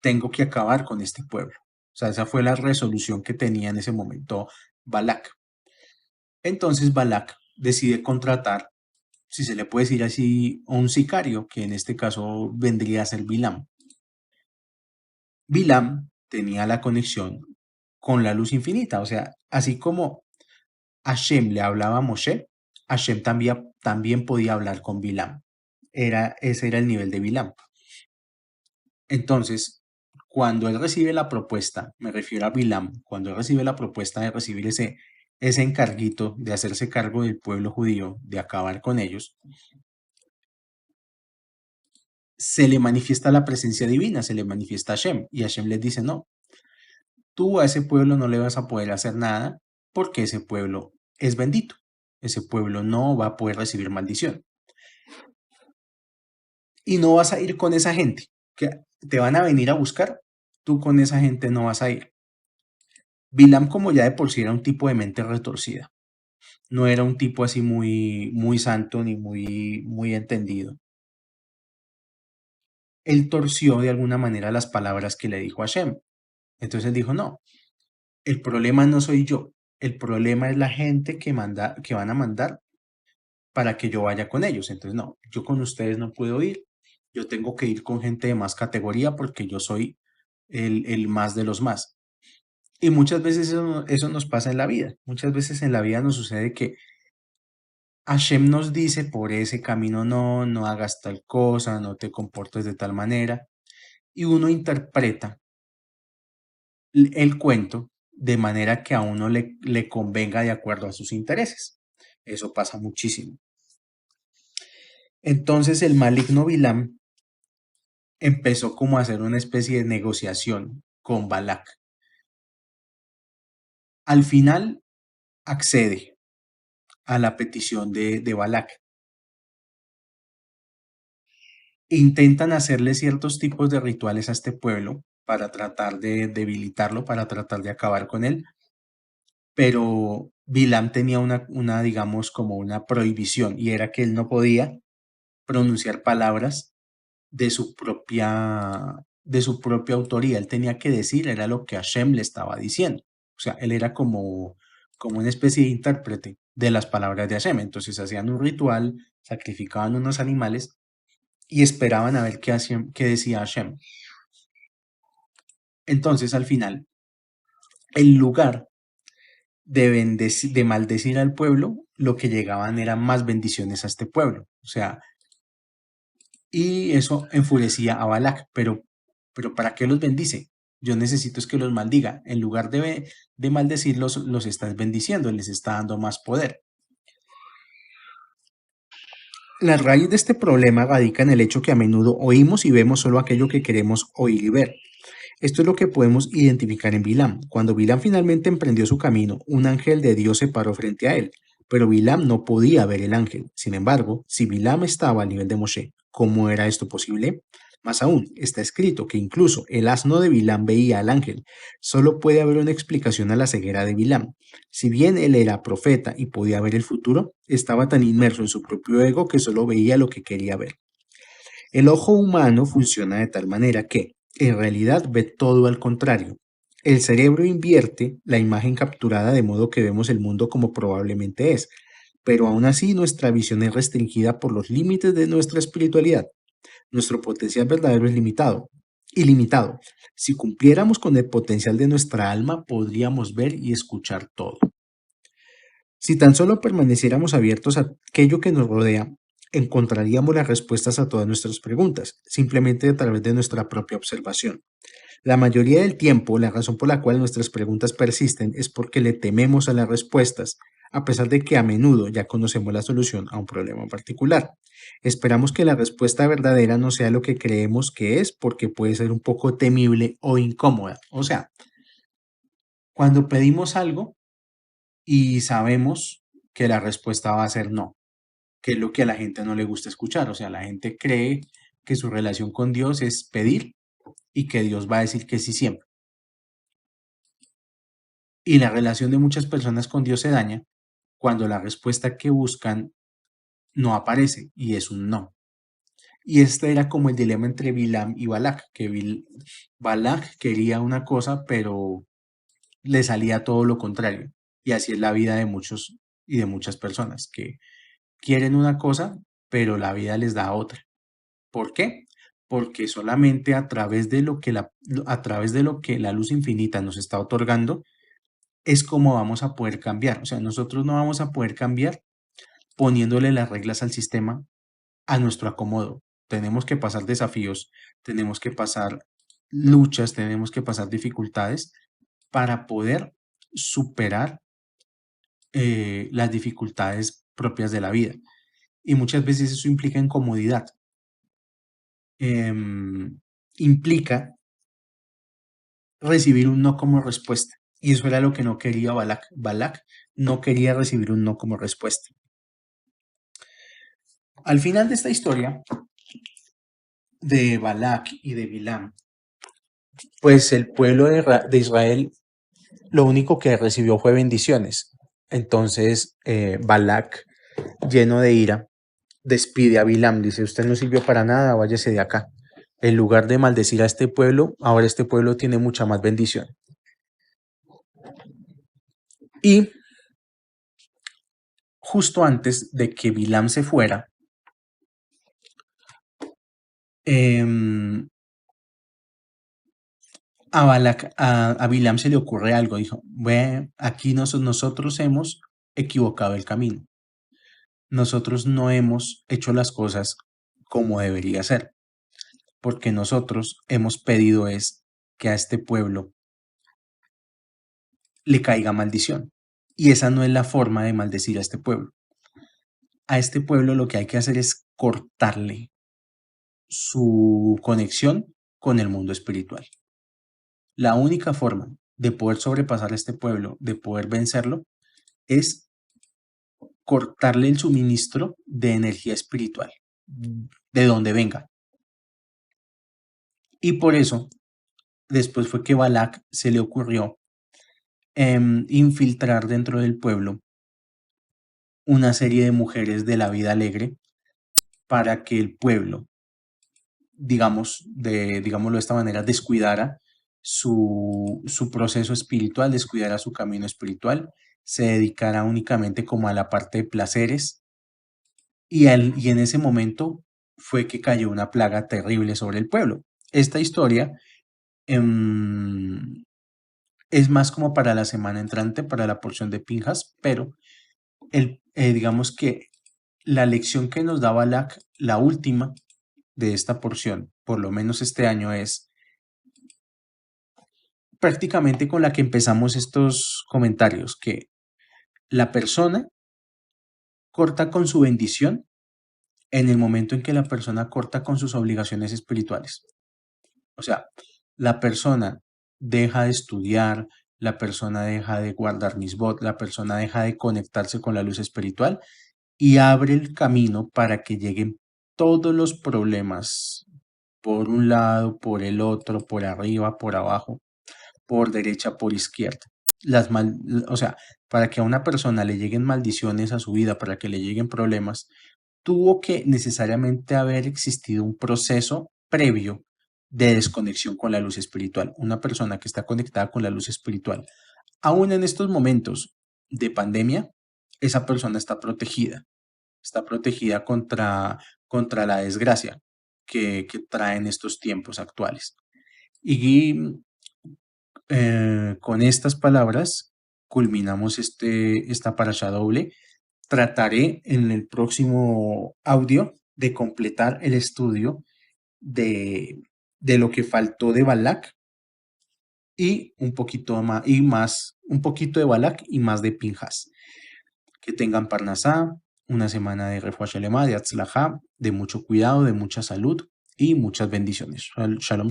Tengo que acabar con este pueblo. O sea, esa fue la resolución que tenía en ese momento Balac. Entonces Balac decide contratar, si se le puede decir así, a un sicario, que en este caso vendría a ser Bilam. Bilam tenía la conexión con la luz infinita, o sea, así como Hashem le hablaba a Moshe, Hashem también podía hablar con Bilam. Ese era el nivel de Bilam. Entonces, cuando él recibe la propuesta, me refiero a Bilam, cuando él recibe la propuesta de recibir ese encarguito de hacerse cargo del pueblo judío, de acabar con ellos, se le manifiesta la presencia divina, se le manifiesta Hashem, y Hashem les dice: no, tú a ese pueblo no le vas a poder hacer nada porque ese pueblo es bendito, ese pueblo no va a poder recibir maldición. Y no vas a ir con esa gente, que te van a venir a buscar, tú con esa gente no vas a ir. Bilam, como ya de por sí era un tipo de mente retorcida, no era un tipo así muy, muy santo ni muy entendido. Él torció de alguna manera las palabras que le dijo Hashem. Entonces él dijo: no, el problema no soy yo, el problema es la gente que van a mandar para que yo vaya con ellos. Entonces, no, yo con ustedes no puedo ir, yo tengo que ir con gente de más categoría porque yo soy el más de los más. Y muchas veces eso nos pasa en la vida. Muchas veces en la vida nos sucede que Hashem nos dice: por ese camino no, no hagas tal cosa, no te comportes de tal manera. Y uno interpreta el cuento de manera que a uno le convenga de acuerdo a sus intereses. Eso pasa muchísimo. Entonces el maligno Bilam empezó como a hacer una especie de negociación con Balac. Al final accede a la petición de Balac. Intentan hacerle ciertos tipos de rituales a este pueblo para tratar de debilitarlo, para tratar de acabar con él, pero Bilam tenía digamos, como una prohibición, y era que él no podía pronunciar palabras de su propia autoría. Él tenía que decir, era lo que Hashem le estaba diciendo. O sea, él era como una especie de intérprete de las palabras de Hashem. Entonces hacían un ritual, sacrificaban unos animales y esperaban a ver qué decía Hashem. Entonces, al final, en lugar de maldecir al pueblo, lo que llegaban eran más bendiciones a este pueblo. O sea, y eso enfurecía a Balac, pero ¿para qué los bendice? Yo necesito es que los maldiga. En lugar de maldecirlos, los estás bendiciendo, les está dando más poder. La raíz de este problema radica en el hecho que a menudo oímos y vemos solo aquello que queremos oír y ver. Esto es lo que podemos identificar en Bilam. Cuando Bilam finalmente emprendió su camino, un ángel de Dios se paró frente a él, pero Bilam no podía ver el ángel. Sin embargo, si Bilam estaba al nivel de Moshe, ¿cómo era esto posible? Más aún, está escrito que incluso el asno de Bilam veía al ángel. Solo puede haber una explicación a la ceguera de Bilam. Si bien él era profeta y podía ver el futuro, estaba tan inmerso en su propio ego que solo veía lo que quería ver. El ojo humano funciona de tal manera que, en realidad, ve todo al contrario. El cerebro invierte la imagen capturada de modo que vemos el mundo como probablemente es, pero aún así nuestra visión es restringida por los límites de nuestra espiritualidad. Nuestro potencial verdadero es ilimitado. Si cumpliéramos con el potencial de nuestra alma, podríamos ver y escuchar todo. Si tan solo permaneciéramos abiertos a aquello que nos rodea, encontraríamos las respuestas a todas nuestras preguntas, simplemente a través de nuestra propia observación. La mayoría del tiempo, la razón por la cual nuestras preguntas persisten es porque le tememos a las respuestas, a pesar de que a menudo ya conocemos la solución a un problema en particular. Esperamos que la respuesta verdadera no sea lo que creemos que es porque puede ser un poco temible o incómoda. O sea, cuando pedimos algo y sabemos que la respuesta va a ser no, que es lo que a la gente no le gusta escuchar. O sea, la gente cree que su relación con Dios es pedir y que Dios va a decir que sí siempre. Y la relación de muchas personas con Dios se daña cuando la respuesta que buscan no aparece y es un no. Y este era como el dilema entre Bilam y Balak, que Balak quería una cosa, pero le salía todo lo contrario. Y así es la vida de muchos y de muchas personas que quieren una cosa, pero la vida les da otra. ¿Por qué? Porque solamente a través de a través de lo que la luz infinita nos está otorgando, es como vamos a poder cambiar. O sea, nosotros no vamos a poder cambiar poniéndole las reglas al sistema a nuestro acomodo. Tenemos que pasar desafíos, tenemos que pasar luchas, tenemos que pasar dificultades para poder superar las dificultades propias de la vida. Y muchas veces eso implica incomodidad. Em, Implica recibir un no como respuesta. Y eso era lo que no quería Balak. Balak no quería recibir un no como respuesta. Al final de esta historia de Balak y de Bilam, pues el pueblo de Israel lo único que recibió fue bendiciones. Entonces Balak, lleno de ira, despide a Bilam, dice, usted no sirvió para nada, váyase de acá. En lugar de maldecir a este pueblo, ahora este pueblo tiene mucha más bendición. Y justo antes de que Bilam se fuera, em, a Bilam se le ocurre algo, dijo, bueno, aquí nosotros hemos equivocado el camino. Nosotros no hemos hecho las cosas como debería ser, porque nosotros hemos pedido es que a este pueblo le caiga maldición. Y esa no es la forma de maldecir a este pueblo. A este pueblo lo que hay que hacer es cortarle su conexión con el mundo espiritual. La única forma de poder sobrepasar a este pueblo, de poder vencerlo, es cortarle el suministro de energía espiritual, de donde venga. Y por eso, después fue que Balak se le ocurrió infiltrar dentro del pueblo una serie de mujeres de la vida alegre para que el pueblo, digámoslo de esta manera, descuidara su proceso espiritual, descuidara su camino espiritual, se dedicara únicamente como a la parte de placeres y en ese momento fue que cayó una plaga terrible sobre el pueblo. Esta historia em, es más como para la semana entrante, para la porción de Pinjas, pero digamos que la lección que nos da Balak, la última de esta porción, por lo menos este año, es prácticamente con la que empezamos estos comentarios, que la persona corta con su bendición en el momento en que la persona corta con sus obligaciones espirituales. O sea, la persona deja de estudiar, la persona deja de guardar misbot, la persona deja de conectarse con la luz espiritual y abre el camino para que lleguen todos los problemas por un lado, por el otro, por arriba, por abajo, por derecha, por izquierda. O sea, para que a una persona le lleguen maldiciones a su vida, para que le lleguen problemas, tuvo que necesariamente haber existido un proceso previo de desconexión con la luz espiritual. Una persona que está conectada con la luz espiritual, aún en estos momentos de pandemia, esa persona está protegida contra la desgracia que traen estos tiempos actuales. Y con estas palabras culminamos esta parasha doble. Trataré en el próximo audio de completar el estudio de lo que faltó de Balak y un poquito más, un poquito de Balak y más de Pinjas. Que tengan Parnasá, una semana de Refuah Shelema, de Atzlajá, de mucho cuidado, de mucha salud y muchas bendiciones. Shalom.